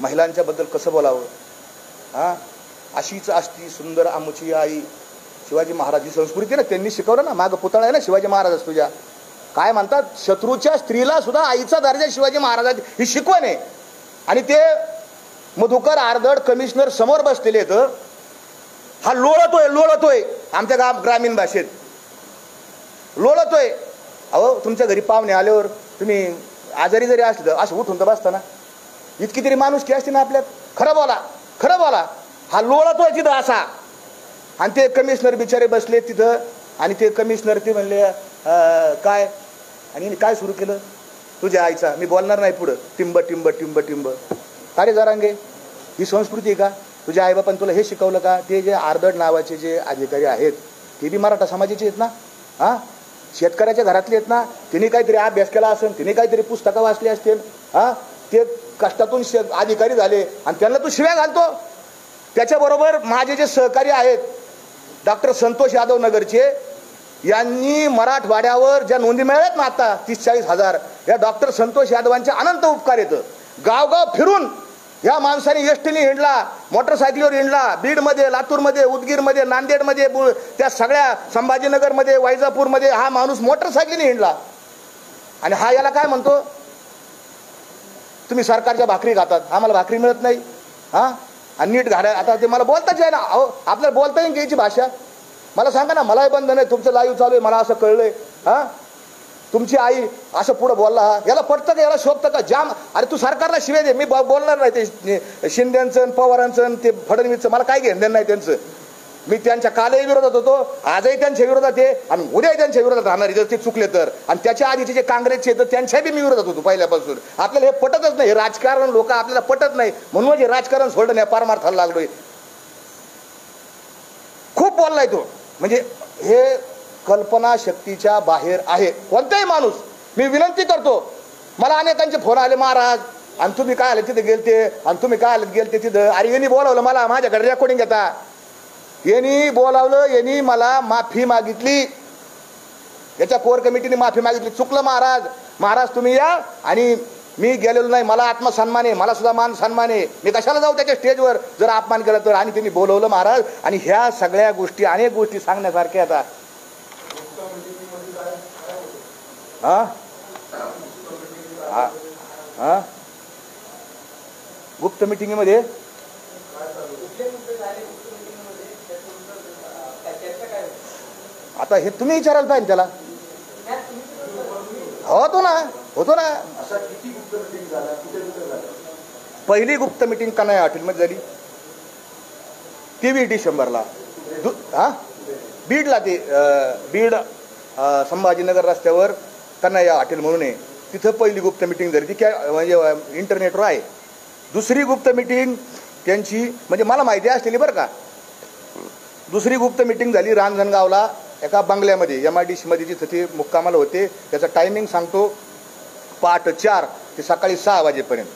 महिलांच्या बद्दल कसं बोलावं, हा अशीच असती सुंदर आमची आई. शिवाजी महाराज ही संस्कृती ना, त्यांनी शिकवलं ना, मागं पुतळा आहे ना शिवाजी महाराज तुझ्या. काय म्हणतात, शत्रूच्या स्त्रीला सुद्धा आईचा दर्जा शिवाजी महाराजांची ही शिकवण आहे. आणि ते मधुकर आर्दड कमिशनर समोर बसलेले आहेत, हा लोळतोय आमच्या ग्रामीण भाषेत लोळतोय. अहो तुमच्या घरी पाहुणे आल्यावर तुम्ही आजारी जरी असले असं उठून तर बसता ना, इतकी तरी माणुसकी असते ना आपल्यात. खरं बोला. हा लोळतोय तिथं असा. आणि ते कमिशनर बिचारे बसले तिथं, आणि ते कमिशनर ते म्हणले काय, आणि काय सुरू केलं, तुझ्या आईचा, मी बोलणार नाही पुढं, टिंब टिंब टिंब टिंब. अरे जरांगे, ही संस्कृती आहे का? तुझ्या आईबापान तुला हे शिकवलं का? ते जे आर्दड नावाचे जे अधिकारी आहेत ते बी मराठा समाजाचे आहेत ना, हा शेतकऱ्याच्या घरातले आहेत ना, तिने काहीतरी अभ्यास केला असेल, तिने काहीतरी पुस्तकं वाचली असतील, हा ते कष्टातून अधिकारी झाले आणि त्यांना तू शिव्या घालतो. त्याच्याबरोबर माझे जे सहकारी आहेत डॉक्टर संतोष यादव नगरचे, यांनी मराठवाड्यावर ज्या नोंदी मिळाल्यात ना आता 30-40 हजार, या डॉक्टर संतोष यादवांचे अनंत उपकार येतं. गावगाव फिरून या माणसाने एसटीने हिंडला, मोटरसायकलीवर हिंडला, बीडमध्ये, लातूरमध्ये, उदगीरमध्ये, नांदेडमध्ये, त्या सगळ्या संभाजीनगरमध्ये, वैजापूरमध्ये हा माणूस मोटरसायकलीने हिंडला. आणि हा याला काय म्हणतो, तुम्ही सरकारच्या भाकरी खातात, आम्हाला भाकरी मिळत नाही, हा आणि नीट घाला. आता ते मला बोलताच आहे ना, अहो आपल्याला बोलता येईल घ्यायची भाषा. मला सांगा ना, मलाही बंद नाही, तुमचं लाईव्ह चालू आहे, मला असं कळलंय, हा तुमची आई असं पुढे बोलला, याला पटतं का, याला शोभतं का? जाम. अरे तू सरकारला शिवे दे, मी बोलणार नाही ते शिंदेचं, पवारांचं, ते फडणवीसचं, मला काय घेणं नाही त्यांचं. मी त्यांच्या कालही विरोधात होतो, आजही त्यांच्या विरोधात आहे, आणि उद्याही त्यांच्या विरोधात राहणार जर ते चुकले तर. आणि त्याच्या आधीचे जे काँग्रेसचे तर त्यांच्या बी मी विरोधात होतो पहिल्यापासून. आपल्याला हे पटतच नाही, हे राजकारण लोक आपल्याला पटत नाही, म्हणून हे राजकारण सोडलं नाही, पारमार्थाला लागलोय. खूप बोललाय तो, म्हणजे हे कल्पना शक्तीच्या बाहेर आहे कोणताही माणूस. मी विनंती करतो, मला अनेकांचे फोन आले, महाराज आणि तुम्ही काय आले तिथे गेलते, आणि तुम्ही काय आले गेलते तिथं. अरे यांनी बोलावलं मला, माझ्याकडे रेकॉर्डिंग घेता, यांनी बोलावलं, यांनी मला माफी मागितली, याच्या कोर कमिटीने माफी मागितली. चुकलं महाराज तुम्ही या. आणि मी गेलेलो नाही, मला आत्मसन्मान आहे, मला सुद्धा मान सन्मान आहे, मी कशाला जाऊ त्याच्या स्टेजवर जर अपमान केला तर. आणि त्यांनी बोलवलं महाराज. आणि ह्या सगळ्या गोष्टी, अनेक गोष्टी सांगण्यासारख्या आता. गुप्त मिटिंगमध्ये आता हे तुम्ही विचारायला पाहिजे त्याला. होतो ना. पहिली गुप्त मिटिंग कन्हैया हॉटेलमध्ये झाली, 23 डिसेंबरला. बीडला, ते बीड संभाजीनगर रस्त्यावर कन्हैया हॉटेल म्हणून आहे, तिथं पहिली गुप्त मिटिंग झाली. ती काय म्हणजे इंटरनेटवर आहे. दुसरी गुप्त मिटिंग त्यांची म्हणजे मला माहिती असलेली बरं का. दुसरी गुप्त मिटिंग झाली रांजणगावला एका बंगल्यामध्ये, MIDC मध्ये, जिथं ते मुक्कामाला होते. त्याचं टायमिंग सांगतो, पहाटे 4 ते सकाळी 6 वाजेपर्यंत.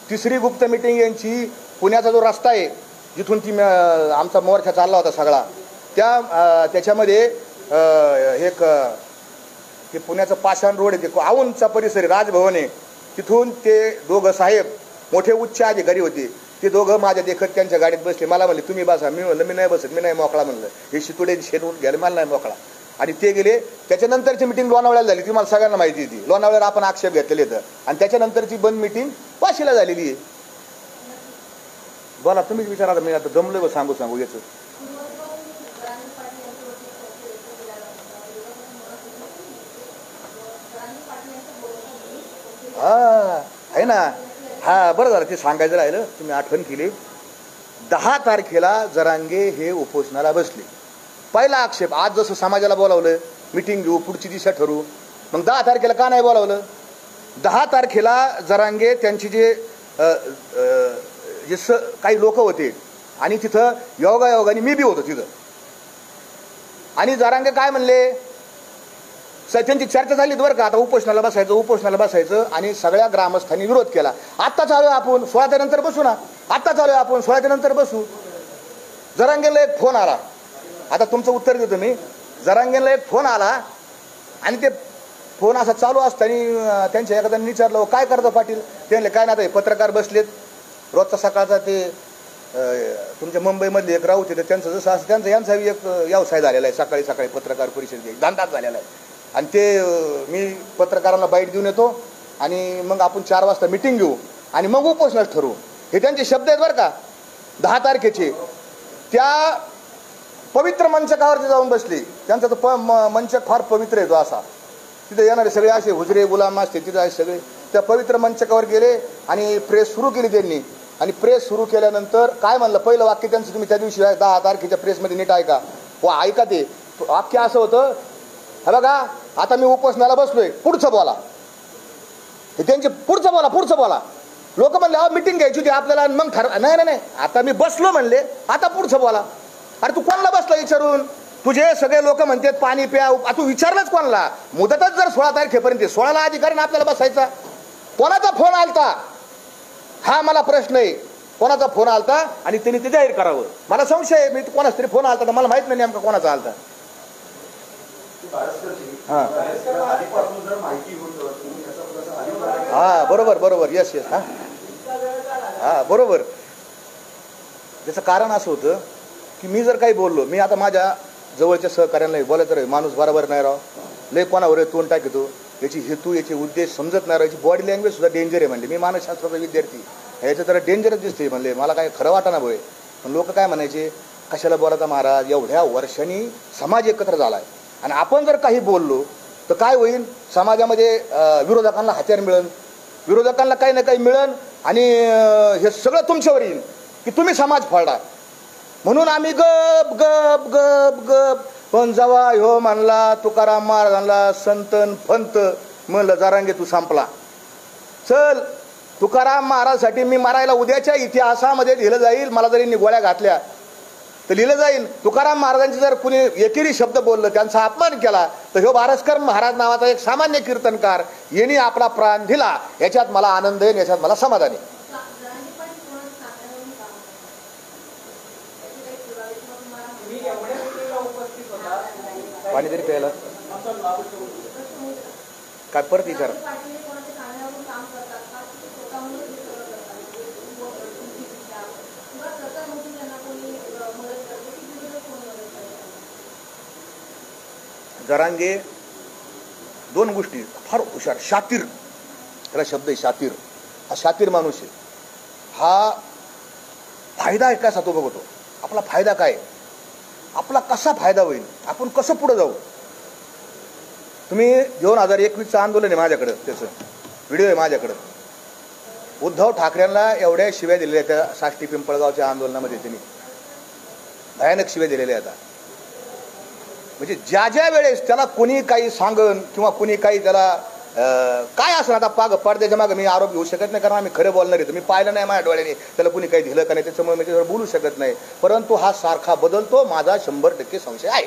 तिसरी गुप्त मिटिंग यांची पुण्याचा जो रस्ता आहे जिथून ती आमचा मोर्चा चालला होता सगळा, त्याच्यामध्ये एक ते पुण्याचं पाषाण रोड आहे, ते औंधचा परिसर आहे, राजभवन आहे, तिथून ते दोघं साहेब मोठे उच्च अधिकारी होते, ते दोघं माझ्या देखत त्यांच्या गाडीत बसले. मला म्हणले तुम्ही बसा. मी म्हणलं मी नाही बसत, मी नाही मोकळा म्हणलं, हे शितुडे शेणून घ्यायला मला नाही मोकळा. आणि ते गेले. त्याच्यानंतरची मिटिंग लोणावळ्याला झाली, ती मला सगळ्यांना माहिती होती. लोणावळ्याला आपण आक्षेप घेतलेले तर, आणि त्याच्यानंतरची बंद मिटिंग वाशीला झालेली आहे. बोला तुम्हीच विचारा, मी आता जमलं सांगू याचं. हा आहे ना, हा बरं झालं ते सांगायचं राहिलं, तुम्ही आठवण केली. 10 तारखेला जरांगे हे उपोषणाला बसले. पहिला आक्षेप, आज जसं समाजाला बोलावलं मिटिंग घेऊ पुढची दिशा ठरवू, मग 10 तारखेला का नाही बोलावलं? 10 तारखेला जरांगे त्यांची जे काही लोक होते आणि तिथं योगायोगाने मी बी होतो तिथं, आणि जरांगे काय म्हणले, त्यांची चर्चा झाली बरं का, आता उपोषणाला बसायचं, आणि सगळ्या ग्रामस्थांनी विरोध केला. आत्ता चालू आपण 16 नंतर बसू ना, आत्ता चालू आपण 16 नंतर बसू. जरांगेला एक फोन आला, आता तुमचं उत्तर देतो मी. जरांगेला एक फोन आला आणि ते फोन असा चालू असताना त्यांच्या एखाद्याने विचारलं काय करतो पाटील? ते म्हणले काय ना, आता पत्रकार बसलेत, रोजचा सकाळचा ते तुमच्या मुंबईमधले एक राऊत आहे, त्यांचं जसं असं त्यांचा यांचा एक व्यवसाय झालेला आहे, सकाळी सकाळी पत्रकार परिषद धंदाच झालेला आहे, आणि ते मी पत्रकारांना बाईट देऊन येतो आणि मग आपण 4 वाजता मिटिंग घेऊ आणि मग उपोषणास ठरवू. हे त्यांचे शब्द आहेत बरं का. 10 तारखेचे त्या पवित्र मंचकावरती जाऊन बसले. त्यांचा तो मंचक फार पवित्र आहे तो असा, तिथे येणारे सगळे असे हुजरे गुलाम असते तिथे असे सगळे त्या पवित्र मंचकावर गेले आणि प्रेस सुरू केली त्यांनी. आणि प्रेस सुरू केल्यानंतर काय म्हणलं, पहिलं वाक्य त्यांचं तुम्ही त्या दिवशी 10 तारखेच्या प्रेसमध्ये नीट ऐका, ऐका. ते वाक्य असं होतं, हे बघा आता मी उपोषणाला बसलोय, पुढचं बोला. हे त्यांचे पुढचं बोला. लोक म्हणले अहो मिटिंग घ्यायची होती आपल्याला, मग नाही आता मी बसलो म्हणले, आता पुढचं बोला. अरे तू कोणाला बसला विचारून? तुझे सगळे लोक म्हणतात पाणी प्या, तू विचारलंच कोणाला? मुदतच जर 16 तारखेपर्यंत, 16ला अधिकारी आपल्याला बसायचा. कोणाचा फोन आलता हा मला प्रश्न आहे, कोणाचा फोन आलता आणि त्यांनी ते जाहीर करावं. मला संशय आहे, मी कोणाचा तरी फोन आलता तर मला माहित नाही नेमका कोणाचा आलता. हा बरोबर यस हा बरोबर. त्याचं कारण असं होतं की मी जर काही बोललो, मी आता माझ्या जवळच्या सहकार्यांना बोलायचं रे माणूस बरोबर नाही राव, लय कोणावर तोंड टाकतो, याची हेतू याचे उद्देश समजत नाही राव, याची बॉडी लँग्वेज सुद्धा डेंजर आहे म्हणले. मी मानसशास्त्राचा विद्यार्थी, ह्याचं जरा डेंजरच दिसते म्हणले, मला काय खरं वाटाना भोय. पण लोक काय म्हणायचे, कशाला बोलायचा महाराज, एवढ्या वर्षांनी समाज एकत्र झालाय आणि आपण जर काही बोललो तर काय होईल, समाजामध्ये विरोधकांना हत्यार मिळेल, विरोधकांना काही ना काही मिळेल आणि हे सगळं तुमच्यावर येईल की तुम्ही समाज फोडा. म्हणून आम्ही गप गप गप गप. पण जेव्हा ह्यो म्हणला तुकाराम महाराजांना संतन फंत, म्हणलं जरांगे तू संपला. चल तुकाराम महाराजसाठी मी मरायला उद्याच्या इतिहासामध्ये लिहिलं जाईल, मला जरी गोळ्या घातल्या तर लिहिलं जाईल. तुकाराम महाराजांचे जर कुणी एकेरी शब्द बोललं, त्यांचा अपमान केला, तर ह्यो बारसकर महाराज नावाचा एक सामान्य कीर्तनकार यांनी आपला प्राण दिला, याच्यात मला आनंद आहे, याच्यात मला समाधान आहे. पाणी तरी प्यायला काय परत विचार. जरांगे 2 गोष्टी फार हुशार, शातीर, त्याला शब्द आहे शातीर. हा शातीर माणूस आहे. हा फायदा आहे का तो बघतो, आपला फायदा काय, आपला कसा फायदा होईल, आपण कसं पुढे जाऊ. तुम्ही 2021चं आंदोलन आहे माझ्याकडं, त्याचं व्हिडिओ आहे माझ्याकडं. उद्धव ठाकरेंना एवढ्या शिव्या दिलेल्या त्या साष्टी पिंपळगावच्या आंदोलनामध्ये, त्यांनी भयानक शिव्या दिलेल्या आता. म्हणजे ज्या वेळेस त्याला कोणी काही सांगन किंवा कोणी काही त्याला काय असं, आता पडद्याच्या मागे मी आरोप घेऊ शकत नाही, कारण आम्ही खरं बोलणार आहे. मी पाहिलं नाही माझ्या डोळ्याने त्याला कोणी काही दिलं का नाही, त्याच्यामुळे मी त्याच्यावर बोलू शकत नाही. परंतु हा सारखा बदलतो, माझा 100% संशय आहे.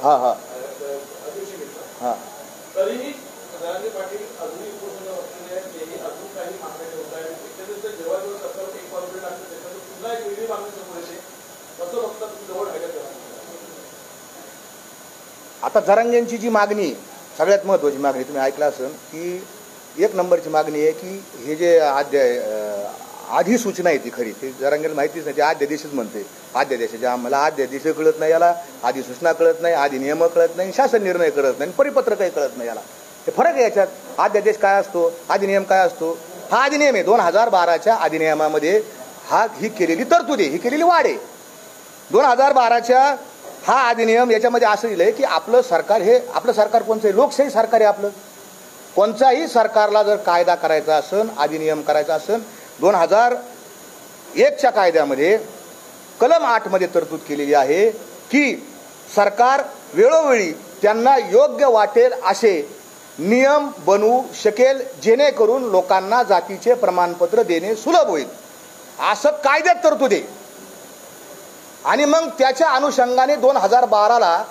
हा हा हा आता जरांगेंची जी मागणी, सगळ्यात महत्त्वाची मागणी तुम्ही ऐकलं असेल की 1 नंबरची मागणी आहे की हे जे आधी सूचना आहे ती खरी, ते जरांगेला माहितीच नाही, ते अध्यादेशच म्हणते. अध्यादेशाचे आम्हाला अध्यादेश कळत नाही, याला अधिसूचना कळत नाही, अधिनियम कळत नाही, शासन निर्णय कळत नाही, परिपत्र काही कळत नाही. याला ते फरक आहे याच्यात. अध्यादेश काय असतो, अधिनियम काय असतो. हा अधिनियम आहे 2012च्या अधिनियमामध्ये ही केलेली तरतूद आहे, ही केलेली वाढ आहे 2012च्या. हा अधिनियम याच्यामध्ये असं दिलंय की आपलं सरकार हे आपलं सरकार कोणचं आहे, लोकशाही सरकार आहे आपलं. कोणत्याही सरकारला जर कायदा करायचा असेल, अधिनियम करायचा असेल, 2001च्या कायद्यामध्ये कलम 8 मध्ये तरतूद केलेली आहे की सरकार वेळोवेळी त्यांना योग्य वाटेल असे नियम बनवू शकेल, जेणेकरून लोकांना जातीचे प्रमाणपत्र देणे सुलभ होईल, असं कायद्यात तरतूद आहे. आणि मग त्याच्या अनुषंगाने 2012ला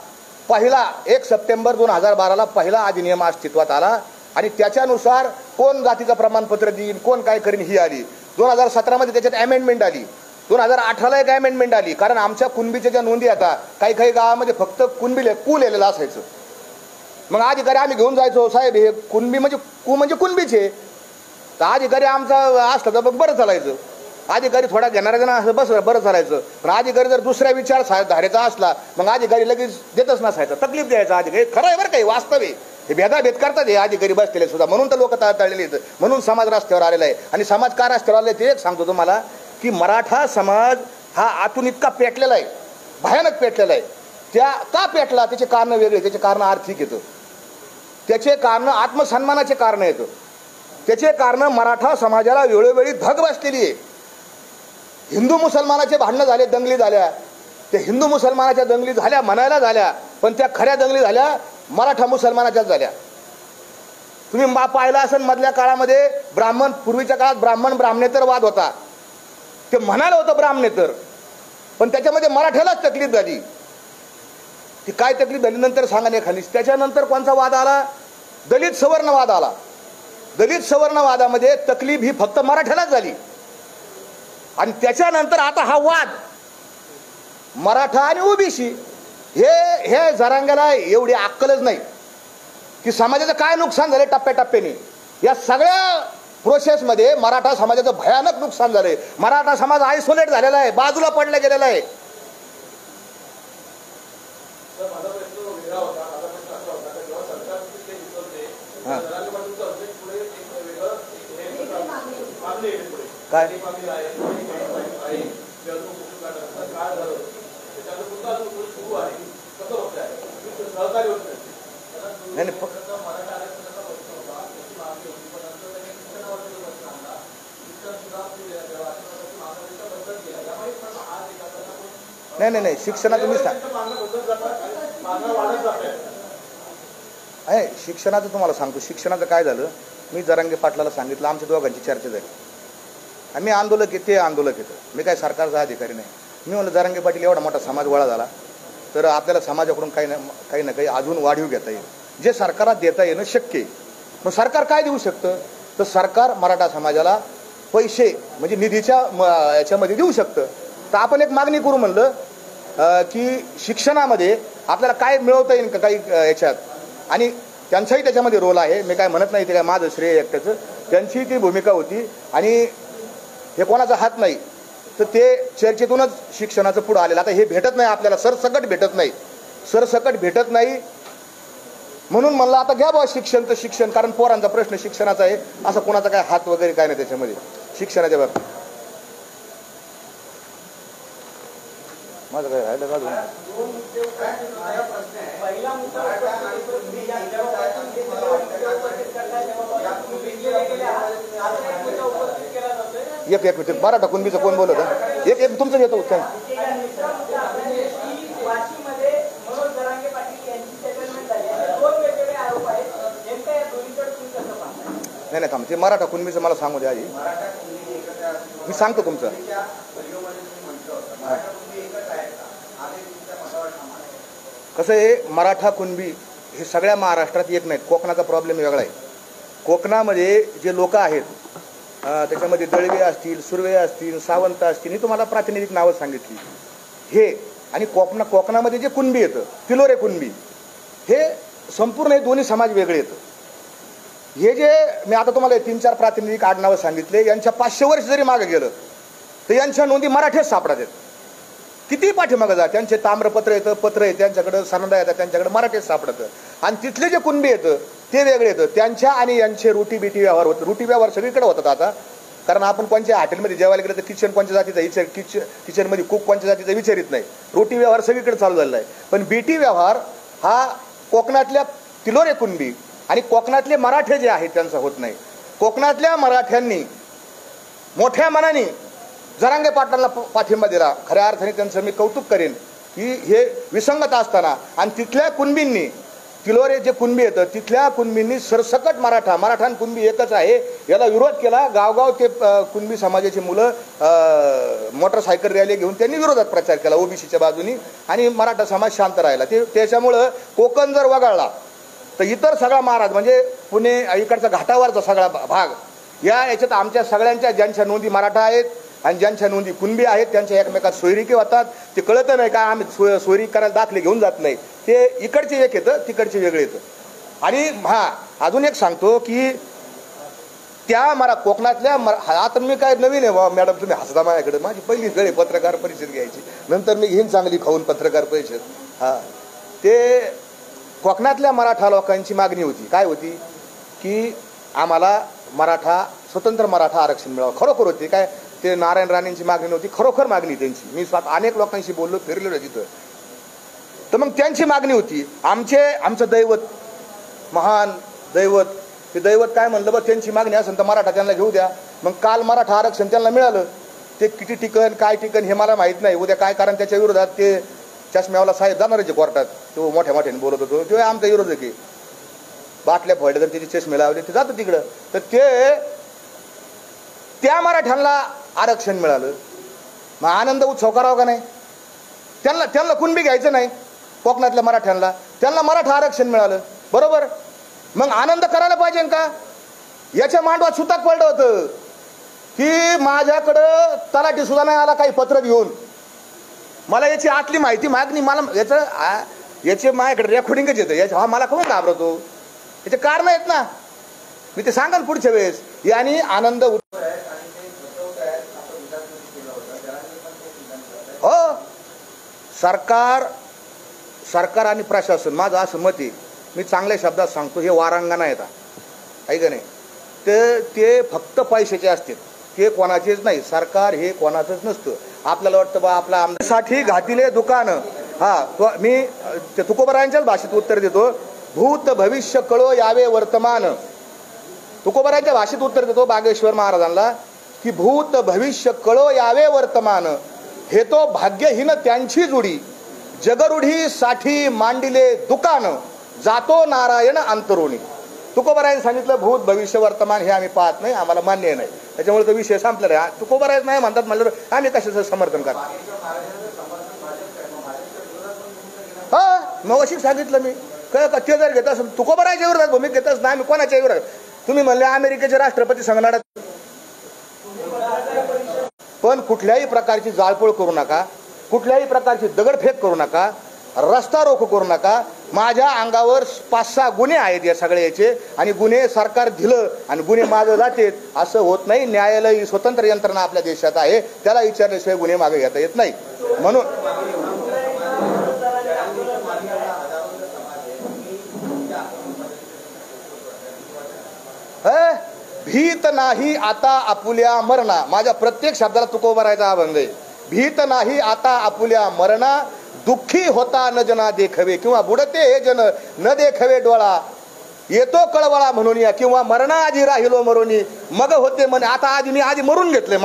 पहिला 1 सप्टेंबर 2012ला पहिला अधिनियम अस्तित्वात आला आणि त्याच्यानुसार कोण जातीचं प्रमाणपत्र देईल, कोण काय करीन ही आली. 2017मध्ये त्याच्यात अमेंडमेंट आली. 2018ला एक अमेंडमेंट आली, कारण आमच्या कुणबीच्या ज्या नोंदी आता काही काही गावामध्ये फक्त कुल लिहिलेलं असायचं. मग अधिकारी आम्ही घेऊन जायचो, साहेब हे कुणबी म्हणजे कुणबीचे. तर अधिकारी आमचा असला तर बरं चालायचं, अधिकारी थोडा घेणारा जण असं बस बरं चालायचं. पण अधिकारी जर दुसऱ्या विचारधारेचा असला मग अधिकारी लगेच देतच नसायचं, तकलीफ द्यायचा अधिकारी. खरं आहे बरं काही, वास्तव आहे, हे भेदाभेद करतात हे अधिकारी बसलेले सुद्धा. म्हणून तर लोक तळलेले आहेत, म्हणून समाज रस्त्यावर आलेला आहे. आणि समाज का रस्त्यावर आलेला आहे ते एक सांगतो तुम्हाला की मराठा समाज हा आतून इतका पेटलेला आहे, भयानक पेटलेला आहे. त्या का पेटला त्याचे कारण वेगळे, त्याचे कारण आर्थिक येतं, त्याचे कारण आत्मसन्मानाचे कारण येतं, त्याचे कारण मराठा समाजाला वेळोवेळी धग बसलेली आहे. हिंदू मुसलमानाचे भांडणं झाले, दंगली झाल्या, त्या हिंदू मुसलमानाच्या दंगली झाल्या म्हणायला झाल्या, पण त्या खऱ्या दंगली झाल्या मराठा मुसलमानाच्याच झाल्या. तुम्ही पाहिला असेल मधल्या काळामध्ये ब्राह्मण, पूर्वीच्या काळात ब्राह्मण ब्राह्मणेतर वाद होता, ते म्हणायला होतं ब्राह्मणेतर, पण त्याच्यामध्ये मराठ्यालाच तकलीफ झाली. ती काय तकलीफ झाली नंतर सांगा नाही खाली. त्याच्यानंतर कोणचा वाद आला, दलित सवर्ण वाद आला. दलित सवर्ण वादामध्ये तकलीफ ही फक्त मराठ्यालाच झाली. आणि त्याच्यानंतर आता हा वाद मराठा आणि ओबीसी, हे जरांगेला एवढी अक्कलच नाही की समाजाचं काय नुकसान झाले टप्प्याटप्प्याने. या सगळ्या प्रोसेसमध्ये मराठा समाजाचं भयानक नुकसान झालंय. मराठा समाज आयसोलेट झालेला आहे, बाजूला पडला गेलेला आहे. काय नाही शिक्षणाचं मी शिक्षणाचं तुम्हाला सांगतो. शिक्षणाचं काय झालं, मी जरांगे पाटलाला सांगितलं, आमच्या दोघांची चर्चा झाली. आम्ही आंदोलक आहे, ते आंदोलक येतं, मी काय सरकारचा अधिकारी नाही. मी म्हणलं जरांगे पाटील एवढा मोठा समाज गोळा झाला तर आपल्याला समाजाकडून काही ना काही अजून वाढीव घेता येईल, जे सरकारात देता येणं शक्य आहे. मग सरकार काय देऊ शकतं, तर सरकार मराठा समाजाला पैसे म्हणजे निधीच्या याच्यामध्ये देऊ शकतं. तर आपण एक मागणी करू म्हणलं की शिक्षणामध्ये आपल्याला काय मिळवता येईल का काही याच्यात, आणि त्यांचाही त्याच्यामध्ये रोल आहे. मी काय म्हणत नाही ते काय माझं श्रेय एकट्याचं, त्यांची ती भूमिका होती. आणि हे कोणाचा हात नाही, तर ते चर्चेतूनच शिक्षणाचं पुढं आलेलं. आता हे भेटत नाही आपल्याला, सरसकट भेटत नाही. म्हणून म्हणलं आता घ्या बाबा शिक्षण, तर शिक्षण, कारण पोरांचा प्रश्न शिक्षणाचा आहे, असं कोणाचा काय हात वगैरे काय नाही त्याच्यामध्ये शिक्षणाच्या बाबतीत. माझं काय राहिलं का अजून? एक मराठा कुणबीचं कोण बोलत, एक तुमचं घेतो काय? नाही थांब, ते मराठा कुणबीचं मला सांगू द्या आधी, मी सांगतो तुमचं. कसं आहे, मराठा कुणबी हे सगळ्या महाराष्ट्रात येत नाहीत. कोकणाचा प्रॉब्लेम वेगळा आहे. कोकणामध्ये जे लोक आहेत त्याच्यामध्ये दळवे असतील, सुर्वे असतील, सावंत असतील, ही तुम्हाला प्रातिनिधिक नावं सांगितली. हे आणि कोकणामध्ये जे कुणबी येतं, तिलोरे कुणबी, हे संपूर्ण हे दोन्ही समाज वेगळे येतं. हे जे मी आता तुम्हाला 3-4 प्रातिनिधिक आडनावं सांगितले, यांच्या 500 वर्ष जरी मागे गेलं तर यांच्या नोंदी मराठीच सापडतात. किती पाठीमागं जा, त्यांचे ताम्रपत्र येतं, पत्र येतं त्यांच्याकडं, सनदा येतात त्यांच्याकडे, मराठीच सापडतं. आणि तिथले जे कुणबी येतं ते वेगळे येतं. त्यांच्या आणि यांचे रोटी बिटी व्यवहार होतं. रोटी व्यवहार सगळीकडे होतात आता, कारण आपण कोणत्या हॉटेलमध्ये जेवायला गेलं तर किचन कोणत्या जातीचा किचनमध्ये कुक कोणत्या जातीचा विचारित नाही. रोटी व्यवहार सगळीकडे चालू झालेला आहे. पण बीटी व्यवहार हा कोकणातल्या तिलोरे कुणबी आणि कोकणातले मराठे जे आहेत त्यांचा होत नाही. कोकणातल्या मराठ्यांनी मोठ्या मनाने जरांगे पाटलांना पाठिंबा दिला. खऱ्या अर्थाने त्यांचं मी कौतुक करेन की हे विसंगत असताना आणि तिथल्या कुणबींनी, तिलोरे जे कुणबी येतं तिथल्या कुणबींनी सरसकट मराठा आणि कुणबी एकच आहे याला विरोध केला. गावगाव ते कुणबी समाजाची मुलं मोटरसायकल रॅली घेऊन त्यांनी विरोधात प्रचार केला ओबीसीच्या बाजूनी आणि मराठा समाज शांत राहिला. त्याच्यामुळं कोकण जर वगळला तर इतर सगळा महाराज म्हणजे पुणे इकडचा घाटावरचा सगळा भाग याच्यात आमच्या सगळ्यांच्या ज्यांच्या नोंदी मराठा आहेत आणि ज्यांच्या नोंदी कुणबी आहेत त्यांच्या एकमेकात सोयरिकी होतात. ते कळत नाही का आम्ही सोयरी करायला दाखले घेऊन जात नाही. ते इकडचे एक येतं तिकडचे वेगळे येतं. आणि अजून एक सांगतो की त्या कोकणातल्या आता मी काय नवीन आहे मॅडम, तुम्ही हसता माझ्याकडे, माझी पहिली वेळ पत्रकार परिषद घ्यायची, नंतर मी घेईन चांगली खाऊन पत्रकार परिषद. ते कोकणातल्या मराठा लोकांची मागणी होती, काय होती की आम्हाला स्वतंत्र मराठा आरक्षण मिळावं. खरोखर होती काय, ते नारायण राणेंची मागणी नव्हती, खरोखर मागणी त्यांची. मी स्वतः अनेक लोकांशी बोललो, फिरलेलो तिथं. तर मग त्यांची मागणी होती आमचं दैवत, महान दैवत, ते दैवत काय म्हणलं बघ, त्यांची मागणी असेल तर मराठा त्यांना घेऊ द्या. मग काल मराठा आरक्षण त्यांना मिळालं. ते किती टिकन काय टिकन हे मला माहित नाही उद्या काय, कारण त्याच्या विरोधात ते चष्म्यावाला साहेब जाणार आहे कोर्टात. तो मोठ्या मोठ्याने बोलत होतो, तो आमचा विरोधक आहे. बाटल्या फोडल्या तर त्याचे चष्मे लावले ते जातं तिकडं. तर त्या मराठ्यांना आरक्षण मिळालं, मग आनंद उत्सव करावा का नाही? त्यांना कुणबी घ्यायचं नाही. कोकणातल्या मराठ्यांना त्यांना मराठा आरक्षण मिळालं, बरोबर. मग आनंद करायला पाहिजे का? याच्या मांडवात सुताक पडलं होतं की माझ्याकडं तलाठी सुद्धा नाही आला काही पत्र घेऊन, मला याची आतली माहिती मागणी, मला याचे माझ्याकडे रेकॉर्डिंगच येतं. मला कोण घाबरतो? याचे कारण आहेत ना, मी ते सांगाल पुढच्या वेळेस. यानी आनंद हो, सरकार आणि प्रशासन, माझं असं मत आहे, मी चांगल्या शब्दात सांगतो, हे वारांगणा येतात आहे का नाही. ते फक्त पैशाचे असतात, ते कोणाचेच नाही. सरकार हे कोणाचंच नसतं. आपल्याला वाटतं बा आपल्या आमच्यासाठी घातिले दुकानं. मी ते तुकोबरायांच्याच भाषेत उत्तर देतो. भूत भविष्य कळो यावे वर्तमान. तुकोबरायांच्या भाषेत उत्तर देतो बागेश्वर महाराजांना की भूत भविष्य कळो यावे वर्तमान, हे तो भाग्यहीन त्यांची जुडी, जगरूढी साठी मांडिले दुकान, जातो नारायण अंतरुणी. तुकोबरायांनी सांगितलं भूत भविष्य वर्तमान हे आम्ही पाहत नाही, आम्हाला मान्य नाही. त्याच्यामुळे तो विषय संपला आहे. तुकोबराय नाही म्हणतात म्हणल्यावर आम्ही कशाचं समर्थन करतो? मग अशी सांगितलं मी काय ते जर घेत असेल तुकोबरायच्या विरोधात भूमिका घेतच नाही, आम्ही कोणाच्या विरोधात. तुम्ही म्हणले अमेरिकेचे राष्ट्रपती संगणात, पण कुठल्याही प्रकारची जाळपोळ करू नका, कुठल्याही प्रकारची दगडफेक करू नका, रस्ता रोको करू नका. माझ्या अंगावर 5-6 गुन्हे आहेत या सगळ्याचे, आणि गुन्हे सरकार दिलं आणि गुन्हे मागे जातेत असं होत नाही. न्यायालय स्वतंत्र यंत्रणा आपल्या देशात आहे, त्याला विचारल्याशिवाय गुन्हे मागे घेता येत नाही. म्हणून भीत नाही आता आपुल्या मरणा, माझ्या प्रत्येक शब्दाला तुकोबरायचा अभंग आहे. भीत नाही आता आपुल्या मरणा, दुःखी होता न जना देखवे, किंवा बुडते हे जन न देखवे डोळा, येतो कळवळा म्हणून या, किंवा मरणा आधी राहिलो मरोनी, मग होते म्हणे आता आधी मी आधी मरून घेतले.